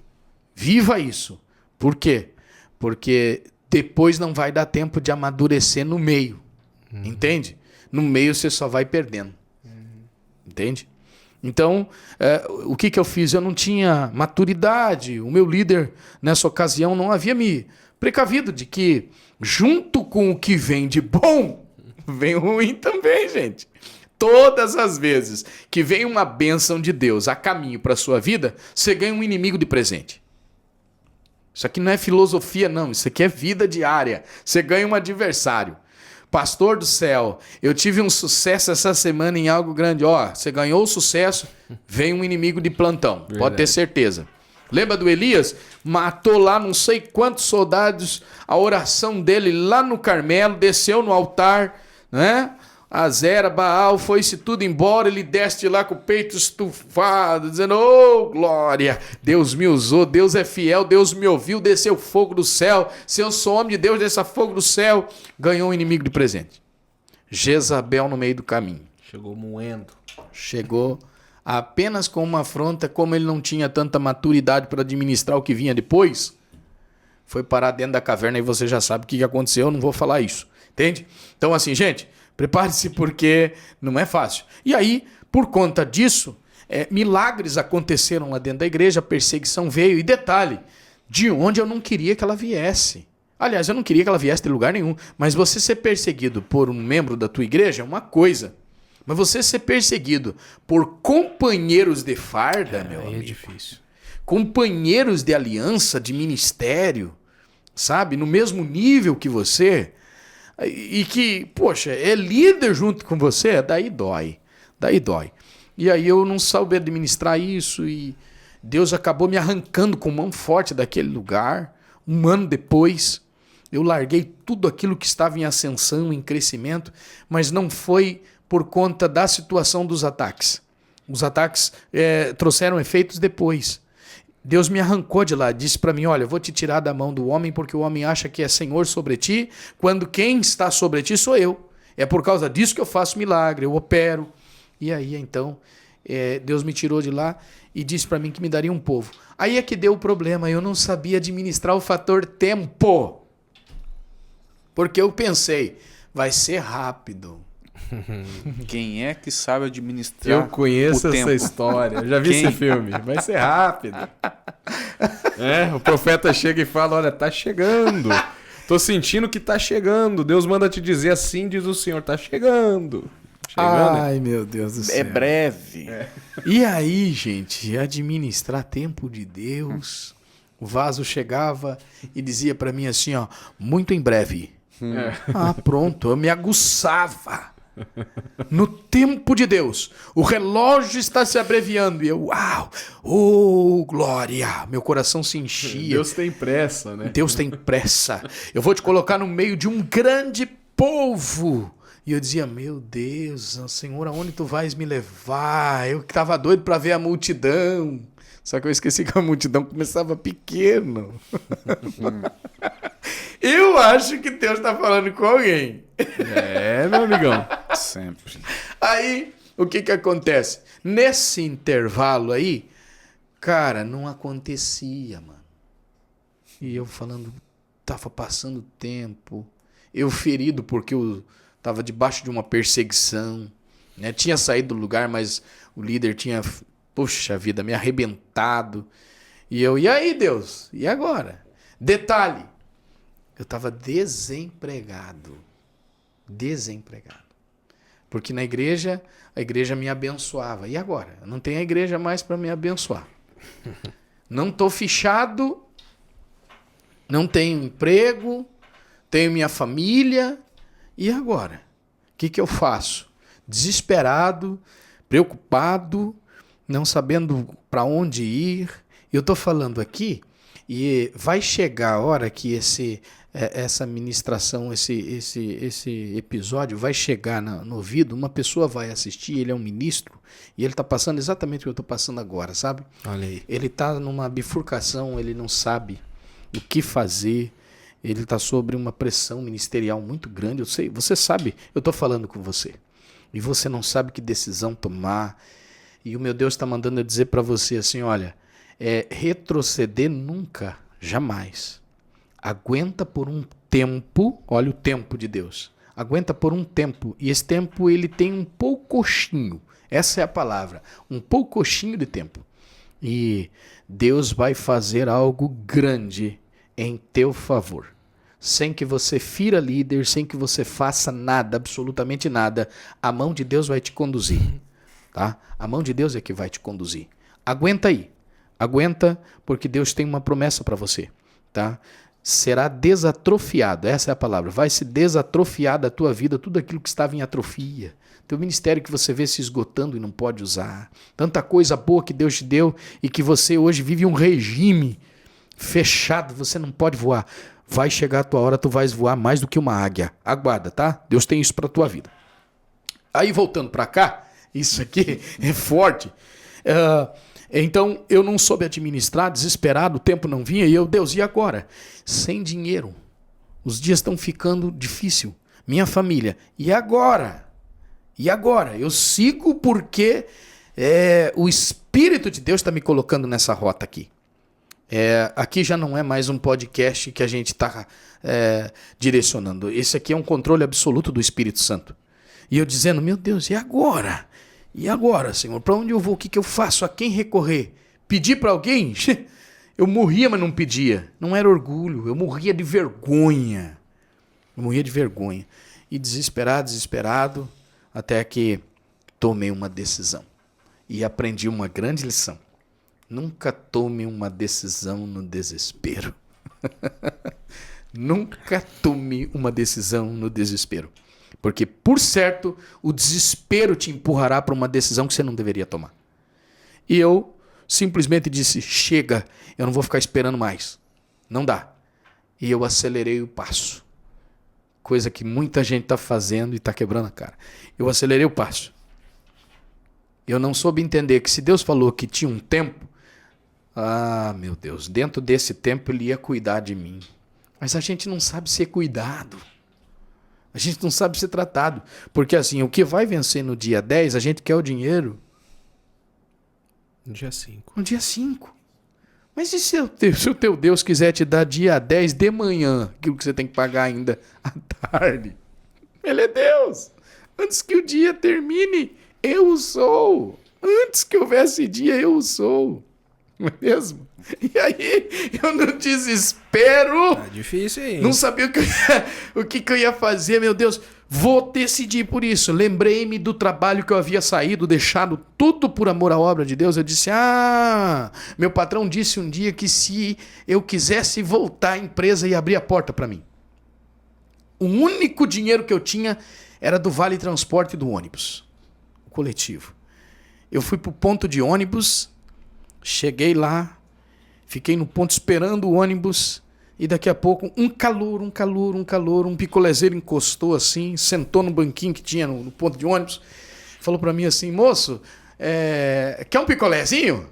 Viva isso. Por quê? Porque depois não vai dar tempo de amadurecer no meio. Entende? No meio você só vai perdendo. Entende? Então, o que eu fiz? Eu não tinha maturidade. O meu líder, nessa ocasião, não havia me precavido de que, junto com o que vem de bom, vem o ruim também, gente. todas as vezes que vem uma bênção de Deus a caminho para a sua vida, você ganha um inimigo de presente. Isso aqui não é filosofia, não. Isso aqui é vida diária. Você ganha um adversário. Pastor do céu, eu tive um sucesso essa semana em algo grande. Ó, você ganhou o sucesso, vem um inimigo de plantão. Verdade. Pode ter certeza. Lembra do Elias? Matou lá não sei quantos soldados. A oração dele lá no Carmelo, desceu no altar, né? Azera, Baal, foi-se tudo embora, ele desce de lá com o peito estufado, dizendo, ô glória, Deus me usou, Deus é fiel, Deus me ouviu, desceu fogo do céu, se eu sou homem de Deus, desça fogo do céu, ganhou um inimigo de presente. Jezabel no meio do caminho. Chegou moendo. Chegou apenas com uma afronta, como ele não tinha tanta maturidade para administrar o que vinha depois, foi parar dentro da caverna e você já sabe o que aconteceu, eu não vou falar isso, entende? Então assim, gente, prepare-se porque não é fácil. E aí, por conta disso, milagres aconteceram lá dentro da igreja, a perseguição veio. E detalhe, de onde eu não queria que ela viesse. Aliás, eu não queria que ela viesse de lugar nenhum. Mas você ser perseguido por um membro da tua igreja é uma coisa. Mas você ser perseguido por companheiros de farda, meu amigo, é difícil. Companheiros de aliança, de ministério, sabe? No mesmo nível que você... E que, poxa, é líder junto com você, daí dói. E aí eu não soube administrar isso e Deus acabou me arrancando com mão forte daquele lugar. Um ano depois, eu larguei tudo aquilo que estava em ascensão, em crescimento, mas não foi por conta da situação dos ataques. Os ataques trouxeram efeitos depois. Deus me arrancou de lá, disse para mim, olha, eu vou te tirar da mão do homem porque o homem acha que é Senhor sobre ti, quando quem está sobre ti sou eu. É por causa disso que eu faço milagre, eu opero. E aí, então, Deus me tirou de lá e disse para mim que me daria um povo. Aí é que deu o problema, eu não sabia administrar o fator tempo. Porque eu pensei, vai ser rápido. Quem é que sabe administrar? Eu conheço essa história. Eu já vi esse filme. Vai ser rápido. O profeta chega e fala: olha, tá chegando. Tô sentindo que tá chegando. Deus manda te dizer assim, diz o Senhor, tá chegando. Ai, meu Deus do céu. É breve. E aí, gente, administrar tempo de Deus. O vaso chegava e dizia para mim assim, ó, muito em breve. Pronto, eu me aguçava. No tempo de Deus, o relógio está se abreviando e eu, uau, oh glória, meu coração se enchia. Deus tem pressa, né? Deus tem pressa. Eu vou te colocar no meio de um grande povo. E eu dizia, meu Deus, Senhor, aonde tu vais me levar? Eu que estava doido para ver a multidão. Só que eu esqueci que a multidão começava pequeno. Eu acho que Deus está falando com alguém. Meu amigão. Sempre. Aí, o que acontece? Nesse intervalo aí, cara, não acontecia, mano. E eu falando, tava passando tempo. Eu ferido porque eu tava debaixo de uma perseguição. Né? Tinha saído do lugar, mas o líder tinha, puxa vida, me arrebentado. E eu, e aí, Deus? E agora? Detalhe. Eu estava desempregado. Porque na igreja, a igreja me abençoava. E agora? Eu não tenho a igreja mais para me abençoar. Não estou fichado, não tenho emprego, tenho minha família. E agora? O que eu faço? Desesperado, preocupado, não sabendo para onde ir. Eu estou falando aqui e vai chegar a hora que essa ministração, esse episódio vai chegar no ouvido, uma pessoa vai assistir, ele é um ministro, e ele está passando exatamente o que eu estou passando agora, sabe? Olha aí. Ele está numa bifurcação, ele não sabe o que fazer, ele está sobre uma pressão ministerial muito grande, eu sei, você sabe, eu estou falando com você, e você não sabe que decisão tomar, e o meu Deus está mandando eu dizer para você assim, olha, retroceder nunca, jamais. Aguenta por um tempo, olha o tempo de Deus, aguenta por um tempo, e esse tempo ele tem um poucochinho, essa é a palavra, um poucochinho de tempo, e Deus vai fazer algo grande em teu favor. sem que você fira líder, sem que você faça nada, absolutamente nada, a mão de Deus vai te conduzir. Tá? A mão de Deus é que vai te conduzir. Aguenta aí. Aguenta, porque Deus tem uma promessa para você. Tá? Será desatrofiado, essa é a palavra. Vai se desatrofiar da tua vida tudo aquilo que estava em atrofia. Teu ministério que você vê se esgotando e não pode usar. Tanta coisa boa que Deus te deu e que você hoje vive um regime fechado, você não pode voar. Vai chegar a tua hora, tu vais voar mais do que uma águia. Aguarda, tá? Deus tem isso pra tua vida. Aí voltando pra cá, isso aqui é forte. Então eu não soube administrar, desesperado, o tempo não vinha e eu, Deus, e agora? Sem dinheiro. Os dias estão ficando difícil. Minha família, e agora? E agora? Eu sigo porque o Espírito de Deus está me colocando nessa rota aqui. Aqui já não é mais um podcast que a gente está direcionando. Esse aqui é um controle absoluto do Espírito Santo. E eu dizendo, meu Deus, e agora? E agora, Senhor? Para onde eu vou? O que eu faço? A quem recorrer? Pedir para alguém? Eu morria, mas não pedia. Não era orgulho. Eu morria de vergonha. E desesperado, até que tomei uma decisão. E aprendi uma grande lição. Nunca tome uma decisão no desespero. Nunca tome uma decisão no desespero. Porque, por certo, o desespero te empurrará para uma decisão que você não deveria tomar. E eu simplesmente disse, chega, eu não vou ficar esperando mais. Não dá. E eu acelerei o passo. Coisa que muita gente está fazendo e está quebrando a cara. Eu acelerei o passo. Eu não soube entender que se Deus falou que tinha um tempo, meu Deus, dentro desse tempo Ele ia cuidar de mim. Mas a gente não sabe ser cuidado. A gente não sabe ser tratado. Porque assim, o que vai vencer no dia 10, a gente quer o dinheiro no dia 5. No dia 5. Mas e se o teu Deus quiser te dar dia 10 de manhã, aquilo que você tem que pagar ainda à tarde? Ele é Deus. Antes que o dia termine, eu o sou. Antes que houvesse dia, eu o sou. Não é mesmo? E aí, eu no desespero... Tá difícil aí. Não sabia o que eu ia fazer, meu Deus. Vou decidir por isso. Lembrei-me do trabalho que eu havia saído, deixado tudo por amor à obra de Deus. Eu disse, meu patrão disse um dia que se eu quisesse voltar à empresa e abrir a porta para mim. O único dinheiro que eu tinha era do Vale Transporte do ônibus, o coletivo. Eu fui pro ponto de ônibus, cheguei lá, fiquei no ponto esperando o ônibus e daqui a pouco um calor, um picolézeiro encostou assim, sentou no banquinho que tinha no ponto de ônibus, falou para mim assim, moço, quer um picolézinho?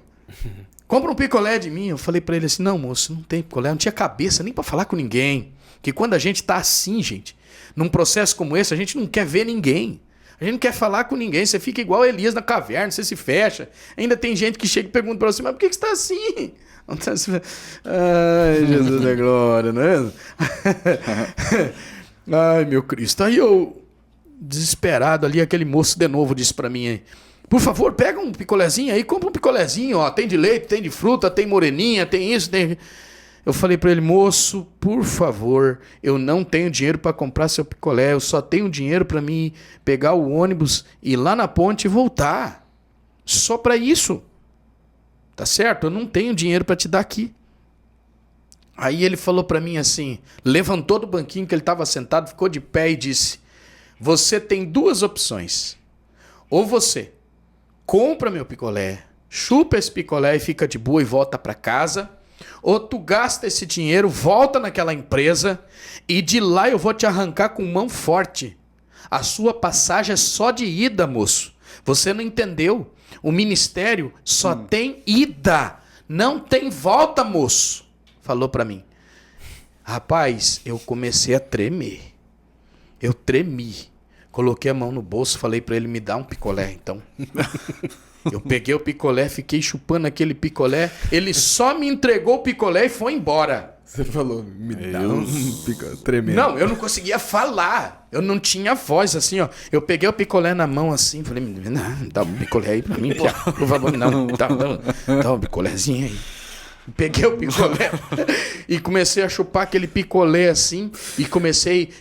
Compra um picolé de mim. Eu falei para ele assim, não moço, não tem picolé, não tinha cabeça nem para falar com ninguém. Que quando a gente tá assim, gente, num processo como esse, a gente não quer ver ninguém. A gente não quer falar com ninguém, você fica igual Elias na caverna, você se fecha. Ainda tem gente que chega e pergunta para você, mas por que você está assim? Ai, Jesus da glória, não é? Ai, meu Cristo. Aí eu, desesperado ali, aquele moço de novo disse para mim, por favor, pega um picolézinho aí, compra um picolézinho, ó, tem de leite, tem de fruta, tem moreninha, tem isso, tem... Eu falei para ele, moço, por favor, eu não tenho dinheiro para comprar seu picolé, eu só tenho dinheiro para mim pegar o ônibus, ir lá na ponte e voltar. Só para isso. Tá certo? Eu não tenho dinheiro para te dar aqui. Aí ele falou para mim assim, levantou do banquinho que ele estava sentado, ficou de pé e disse, você tem duas opções. Ou você compra meu picolé, chupa esse picolé e fica de boa e volta para casa, ou tu gasta esse dinheiro, volta naquela empresa e de lá eu vou te arrancar com mão forte. A sua passagem é só de ida, moço. Você não entendeu? O ministério só tem ida, não tem volta, moço. Falou pra mim. Rapaz, eu comecei a tremer. Eu tremi. Coloquei a mão no bolso, falei pra ele, me dá um picolé, então. Eu peguei o picolé, fiquei chupando aquele picolé. Ele só me entregou o picolé e foi embora. Você falou, me dá um picolé tremendo. Não, eu não conseguia falar. Eu não tinha voz, assim, ó. Eu peguei o picolé na mão, assim, falei, dá um picolé aí pra mim, por favor, dá um picolézinho aí. Peguei o picolé e comecei a chupar aquele picolé assim. E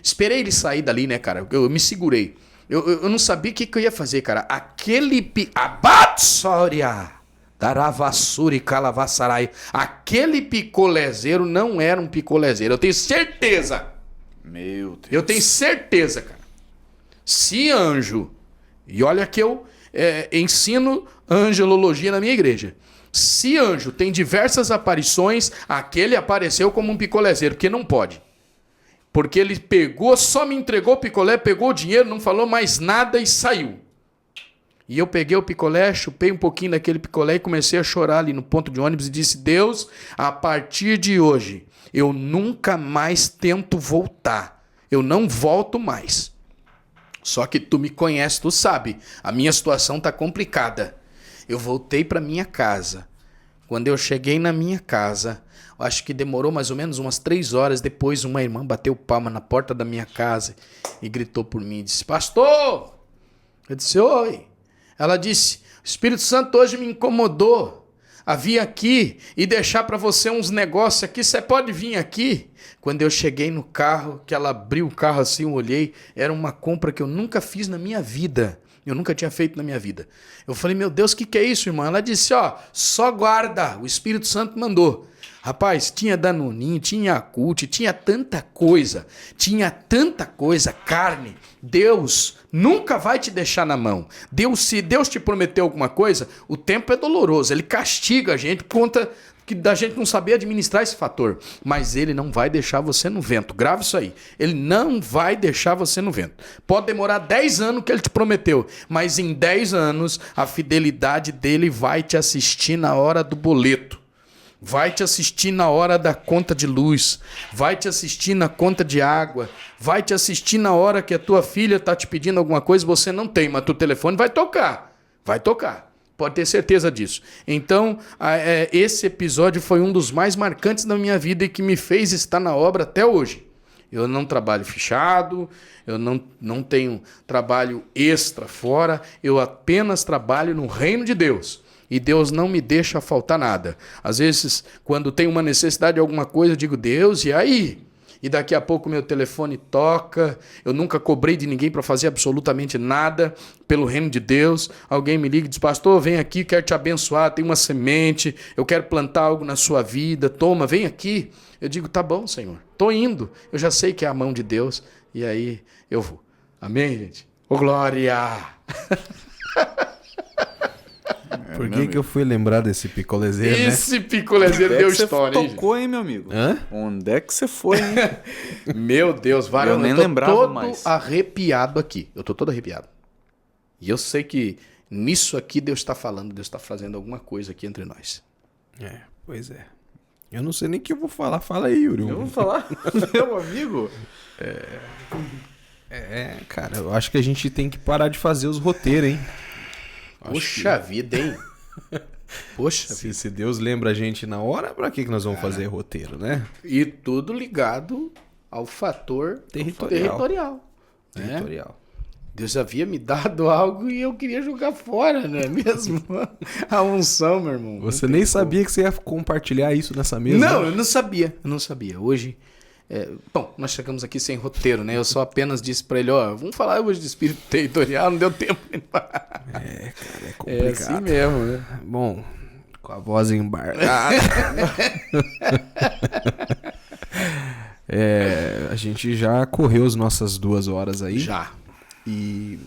esperei ele sair dali, né, cara? Eu me segurei. Eu não sabia o que eu ia fazer, cara. Abatsoria! Daravassuri Calavassarai. Aquele picolézeiro não era um picolézeiro. Eu tenho certeza. Meu Deus. Eu tenho certeza, cara. Se anjo... E olha que eu ensino angelologia na minha igreja. Se anjo tem diversas aparições, aquele apareceu como um picolézeiro, porque não pode. Porque ele só me entregou o picolé, pegou o dinheiro, não falou mais nada e saiu. E eu peguei o picolé, chupei um pouquinho daquele picolé e comecei a chorar ali no ponto de ônibus e disse: Deus, a partir de hoje, eu nunca mais tento voltar. Eu não volto mais. Só que tu me conhece, tu sabe, a minha situação tá complicada. Eu voltei para minha casa. Quando eu cheguei na minha casa, acho que demorou mais ou menos umas 3 horas depois, uma irmã bateu palma na porta da minha casa e gritou por mim e disse: Pastor! Eu disse: Oi. Ela disse: O Espírito Santo hoje me incomodou a vir aqui e deixar para você uns negócios aqui. Você pode vir aqui? Quando eu cheguei no carro, que ela abriu o carro assim, eu olhei, era uma compra que eu nunca fiz na minha vida. Eu nunca tinha feito na minha vida. Eu falei: meu Deus, o que é isso, irmã? Ela disse: só guarda, o Espírito Santo mandou. Rapaz, tinha Danoninho, tinha Yakult, tinha tanta coisa, carne. Deus nunca vai te deixar na mão. Se Deus te prometeu alguma coisa, o tempo é doloroso, ele castiga a gente por conta da gente não saber administrar esse fator. Mas ele não vai deixar você no vento. Grava isso aí. Ele não vai deixar você no vento. Pode demorar 10 anos que ele te prometeu, mas em 10 anos a fidelidade dele vai te assistir na hora do boleto. Vai te assistir na hora da conta de luz, vai te assistir na conta de água, vai te assistir na hora que a tua filha está te pedindo alguma coisa e você não tem, mas teu telefone vai tocar. Vai tocar. Pode ter certeza disso. Então, esse episódio foi um dos mais marcantes da minha vida e que me fez estar na obra até hoje. Eu não trabalho fichado, eu não tenho trabalho extra fora, eu apenas trabalho no reino de Deus. E Deus não me deixa faltar nada. Às vezes, quando tem uma necessidade de alguma coisa, eu digo: Deus, e aí? E daqui a pouco meu telefone toca. Eu nunca cobrei de ninguém para fazer absolutamente nada pelo reino de Deus. Alguém me liga e diz: pastor, vem aqui, quero te abençoar, tem uma semente, eu quero plantar algo na sua vida, toma, vem aqui. Eu digo: tá bom, Senhor, tô indo. Eu já sei que é a mão de Deus. E aí eu vou. Amém, gente? Ô, glória! Por que eu fui lembrar desse picolezeiro, né? Esse picolezeiro deu história, hein? Você tocou, hein, meu amigo? Hã? Onde é que você foi, hein? Meu Deus, varão, eu nem lembrava mais. Eu tô todo arrepiado aqui. Eu tô todo arrepiado. E eu sei que nisso aqui Deus está falando, Deus está fazendo alguma coisa aqui entre nós. Pois é. Eu não sei nem o que eu vou falar. Fala aí, Yuri. Eu vou falar? Meu amigo? Cara, eu acho que a gente tem que parar de fazer os roteiros, hein? Poxa vida, hein? Poxa vida. Se Deus lembra a gente na hora, pra que nós vamos fazer roteiro, né? E tudo ligado ao fator territorial. Deus havia me dado algo e eu queria jogar fora, não é mesmo? A unção, meu irmão. Você nem sabia que você ia compartilhar isso nessa mesa? Não, eu não sabia. Hoje... bom, nós chegamos aqui sem roteiro, né? Eu só apenas disse pra ele: vamos falar hoje de espírito territorial, não deu tempo. Cara, é complicado. É assim mesmo, né? Bom, com a voz embargada. A gente já correu as nossas 2 horas aí. Já. E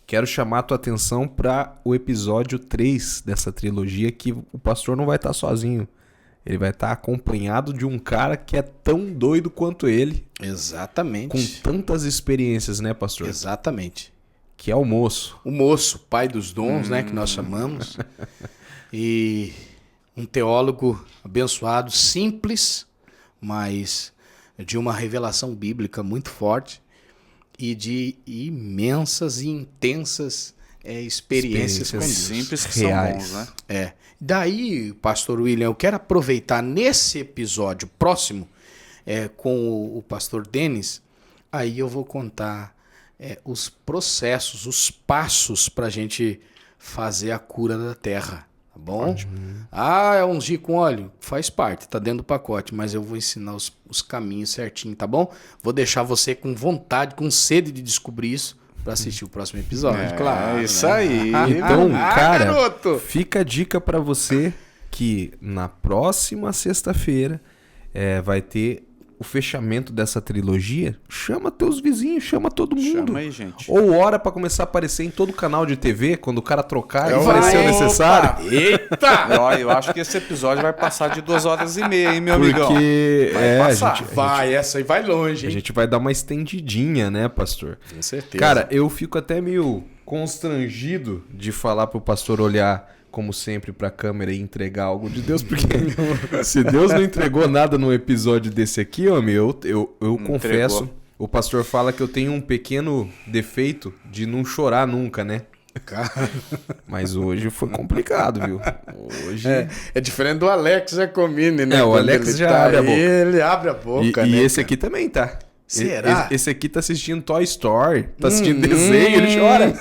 quero chamar a tua atenção para o episódio 3 dessa trilogia, que o pastor não vai estar sozinho. Ele vai estar acompanhado de um cara que é tão doido quanto ele. Exatamente. Com tantas experiências, né, pastor? Exatamente. Que é o Moço. O Moço, pai dos dons, né, que nós chamamos. E um teólogo abençoado, simples, mas de uma revelação bíblica muito forte e de imensas e intensas experiências com Deus. Simples que reais. São bons, né? Daí, pastor William, eu quero aproveitar nesse episódio próximo com o pastor Denis, aí eu vou contar os processos, os passos para a gente fazer a cura da terra, tá bom? É ungir com óleo? Faz parte, tá dentro do pacote, mas eu vou ensinar os caminhos certinho, tá bom? Vou deixar você com vontade, com sede de descobrir isso pra assistir o próximo episódio, claro. É isso aí. Então, cara, garoto. fica a dica pra você que na próxima sexta-feira vai ter o fechamento dessa trilogia. Chama teus vizinhos, chama todo mundo. Chama aí, gente. Ou hora pra começar a aparecer em todo canal de TV, quando o cara trocar e Vai, parecer o necessário. Eita! Eu acho que esse episódio vai passar de 2h30, hein, meu amigão? Porque Vai passar. Essa aí vai longe, a hein? gente vai dar uma estendidinha, né, pastor? Com certeza. Cara, eu fico até meio constrangido de falar pro pastor olhar, como sempre, pra câmera e entregar algo de Deus, porque se Deus não entregou nada num episódio desse aqui, homem, eu confesso, o pastor fala que eu tenho um pequeno defeito de não chorar nunca, né? Cara, Mas hoje foi complicado, viu? Hoje... é diferente do Alex Jacomini, né? O Quando Alex ele já abre a boca. Ele abre a boca, E né? esse aqui também tá. Será? Esse aqui tá assistindo Toy Story, tá assistindo desenho, ele chora.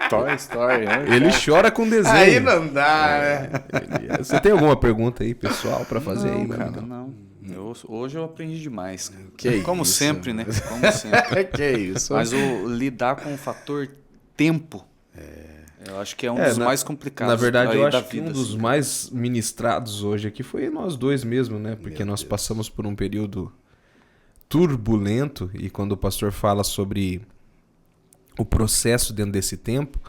Toy Story, né? Ele chora com desenho. Aí não dá, né? Você tem alguma pergunta aí, pessoal, pra fazer aí, meu Cara, amigo? não. Hoje eu aprendi demais. Que Como isso, sempre, né? Como sempre. Que isso? Mas o lidar com o fator tempo, eu acho que é um dos mais complicados. Na verdade, eu aí acho da que vida, um dos assim. mais ministrados hoje aqui foi nós dois mesmo, né? Porque nós passamos por um período turbulento e quando o pastor fala sobre o processo dentro desse tempo,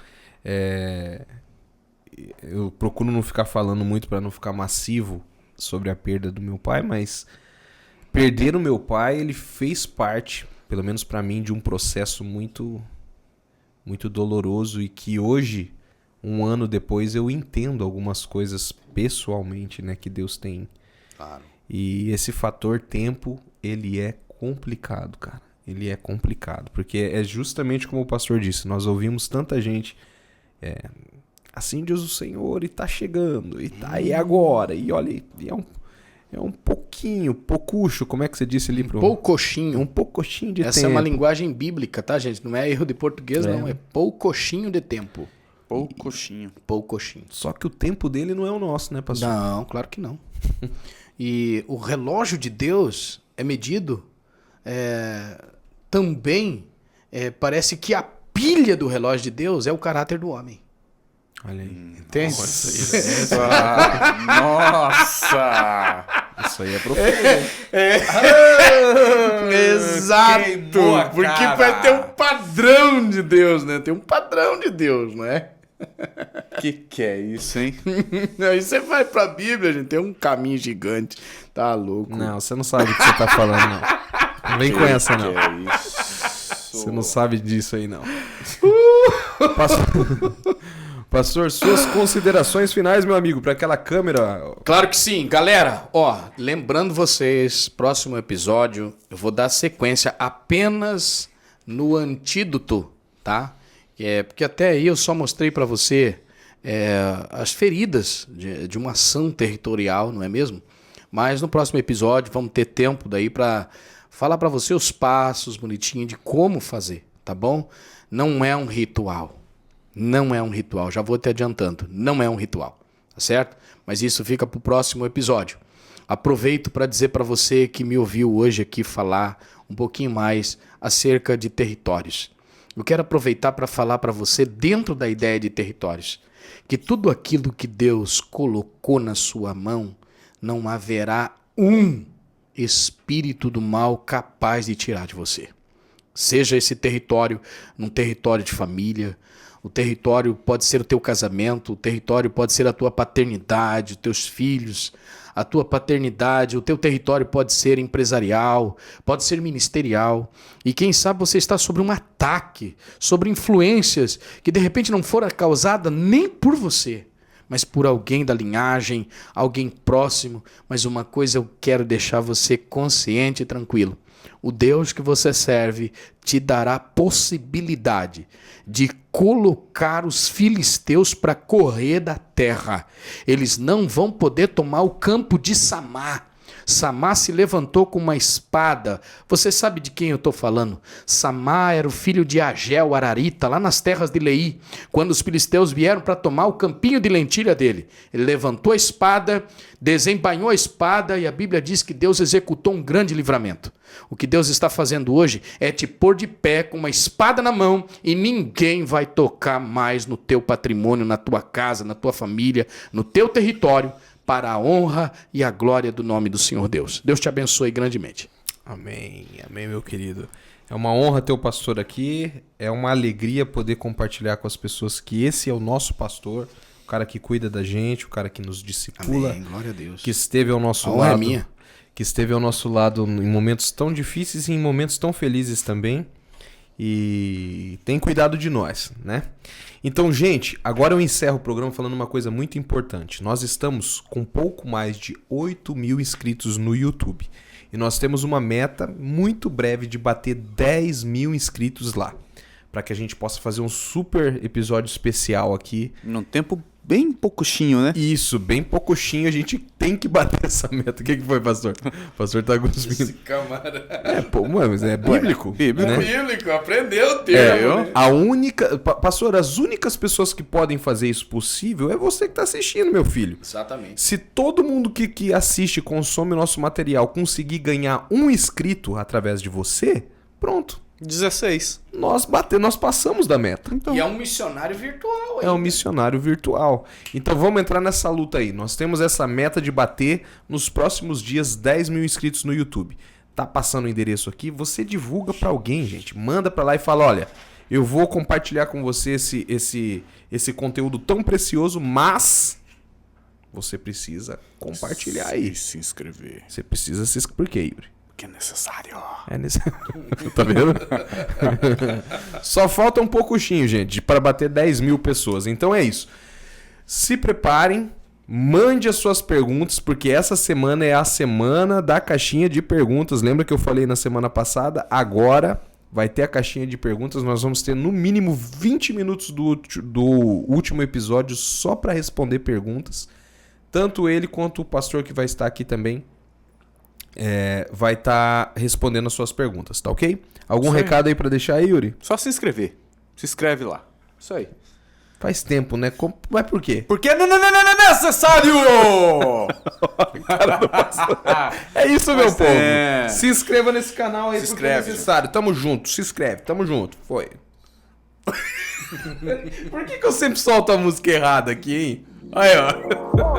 eu procuro não ficar falando muito para não ficar massivo sobre a perda do meu pai, mas perder o meu pai, ele fez parte, pelo menos para mim, de um processo muito muito doloroso e que hoje, um ano depois, eu entendo algumas coisas pessoalmente, né, que Deus tem. Claro. E esse fator tempo, ele é complicado, cara. Ele é complicado, porque é justamente como o pastor disse, nós ouvimos tanta gente, assim diz o Senhor, e tá chegando, e tá aí agora, e olha, e é um pouquinho, poucucho, como é que você disse ali? Poucochinho. Um poucochinho de tempo. Essa é uma linguagem bíblica, tá, gente? Não é erro de português, não. É poucochinho de tempo. Poucochinho. Poucochinho. Só que o tempo dele não é o nosso, né, pastor? Não, claro que não. E o relógio de Deus é medido também, parece que a pilha do relógio de Deus é o caráter do homem. Olha aí. Entende? Nossa! Isso aí é profundo. Exato! Queimou a Porque cara. vai ter um padrão de Deus, né? Tem um padrão de Deus, não é? Que é isso, hein? Aí você vai pra Bíblia, gente, tem um caminho gigante. Tá louco. Não, você não sabe o que você tá falando, não. Não vem com essa, não. Que é isso? Você não sabe disso aí, não. Pastor, suas considerações finais, meu amigo, para aquela câmera. Claro que sim, galera. Ó, lembrando vocês, próximo episódio eu vou dar sequência apenas no antídoto, tá? Porque até aí eu só mostrei para você as feridas de uma ação territorial, não é mesmo? Mas no próximo episódio vamos ter tempo daí para falar para você os passos bonitinho de como fazer, tá bom? Não é um ritual. Não é um ritual, já vou te adiantando, não é um ritual, tá certo? Mas isso fica pro próximo episódio. Aproveito para dizer para você que me ouviu hoje aqui falar um pouquinho mais acerca de territórios. Eu quero aproveitar para falar para você dentro da ideia de territórios, que tudo aquilo que Deus colocou na sua mão, não haverá um espírito do mal capaz de tirar de você. Seja esse território um território de família, o território pode ser o teu casamento, o território pode ser a tua paternidade, os teus filhos, a tua paternidade, o teu território pode ser empresarial, pode ser ministerial. E quem sabe você está sobre um ataque, sobre influências que de repente não foram causadas nem por você, mas por alguém da linhagem, alguém próximo. Mas uma coisa eu quero deixar você consciente e tranquilo. O Deus que você serve te dará possibilidade de colocar os filisteus para correr da terra. Eles não vão poder tomar o campo de Samar. Samá se levantou com uma espada. Você sabe de quem eu estou falando? Samá era o filho de Agel, Ararita, lá nas terras de Leí, quando os filisteus vieram para tomar o campinho de lentilha dele. Ele levantou a espada, desembainhou a espada e a Bíblia diz que Deus executou um grande livramento. O que Deus está fazendo hoje é te pôr de pé com uma espada na mão e ninguém vai tocar mais no teu patrimônio, na tua casa, na tua família, no teu território, para a honra e a glória do nome do Senhor Deus. Deus te abençoe grandemente. Amém, amém, meu querido. É uma honra ter o pastor aqui, é uma alegria poder compartilhar com as pessoas que esse é o nosso pastor, o cara que cuida da gente, o cara que nos discipula. Amém, glória a Deus. Que esteve ao nosso honra lado. é minha. Que esteve ao nosso lado em momentos tão difíceis e em momentos tão felizes também. E tem cuidado de nós, né? Então, gente, agora eu encerro o programa falando uma coisa muito importante. Nós estamos com pouco mais de 8.000 inscritos no YouTube. E nós temos uma meta muito breve de bater 10.000 inscritos lá. Para que a gente possa fazer um super episódio especial aqui. Num tempo bem pouquinho, né? Isso, bem pouquinho. A gente tem que bater essa meta. O que foi, pastor? O pastor tá cuspindo. Esse camarada. Mas é bíblico. Bíblico. Né? Bíblico, aprendeu o termo. A única... Pastor, as únicas pessoas que podem fazer isso possível é você que tá assistindo, meu filho. Exatamente. Se todo mundo que assiste, consome o nosso material, conseguir ganhar um inscrito através de você, pronto. 16. Nós passamos da meta. Então, e é um missionário virtual. É um missionário virtual. Então vamos entrar nessa luta aí. Nós temos essa meta de bater nos próximos dias 10.000 inscritos no YouTube. Tá passando o endereço aqui, você divulga pra alguém, gente. Manda pra lá e fala, olha, eu vou compartilhar com você esse conteúdo tão precioso, mas você precisa compartilhar aí. Se inscrever. Você precisa se inscrever. Por quê, Yuri? Que é necessário. É necessário. Tá vendo? Só falta um pouquinho, gente, para bater 10.000 pessoas. Então é isso. Se preparem, mande as suas perguntas, porque essa semana é a semana da caixinha de perguntas. Lembra que eu falei na semana passada? Agora vai ter a caixinha de perguntas. Nós vamos ter no mínimo 20 minutos do último episódio só para responder perguntas. Tanto ele quanto o pastor que vai estar aqui também. Vai estar respondendo as suas perguntas, tá ok? Algum recado aí pra deixar aí, Yuri? Só se inscrever. Se inscreve lá. Isso aí. Faz tempo, né? Mas por quê? Porque não é necessário! É isso, meu povo. Se inscreva nesse canal aí, se porque é necessário. Tamo junto, se inscreve, tamo junto. Foi. Por que eu sempre solto a música errada aqui, hein? Aí, ó.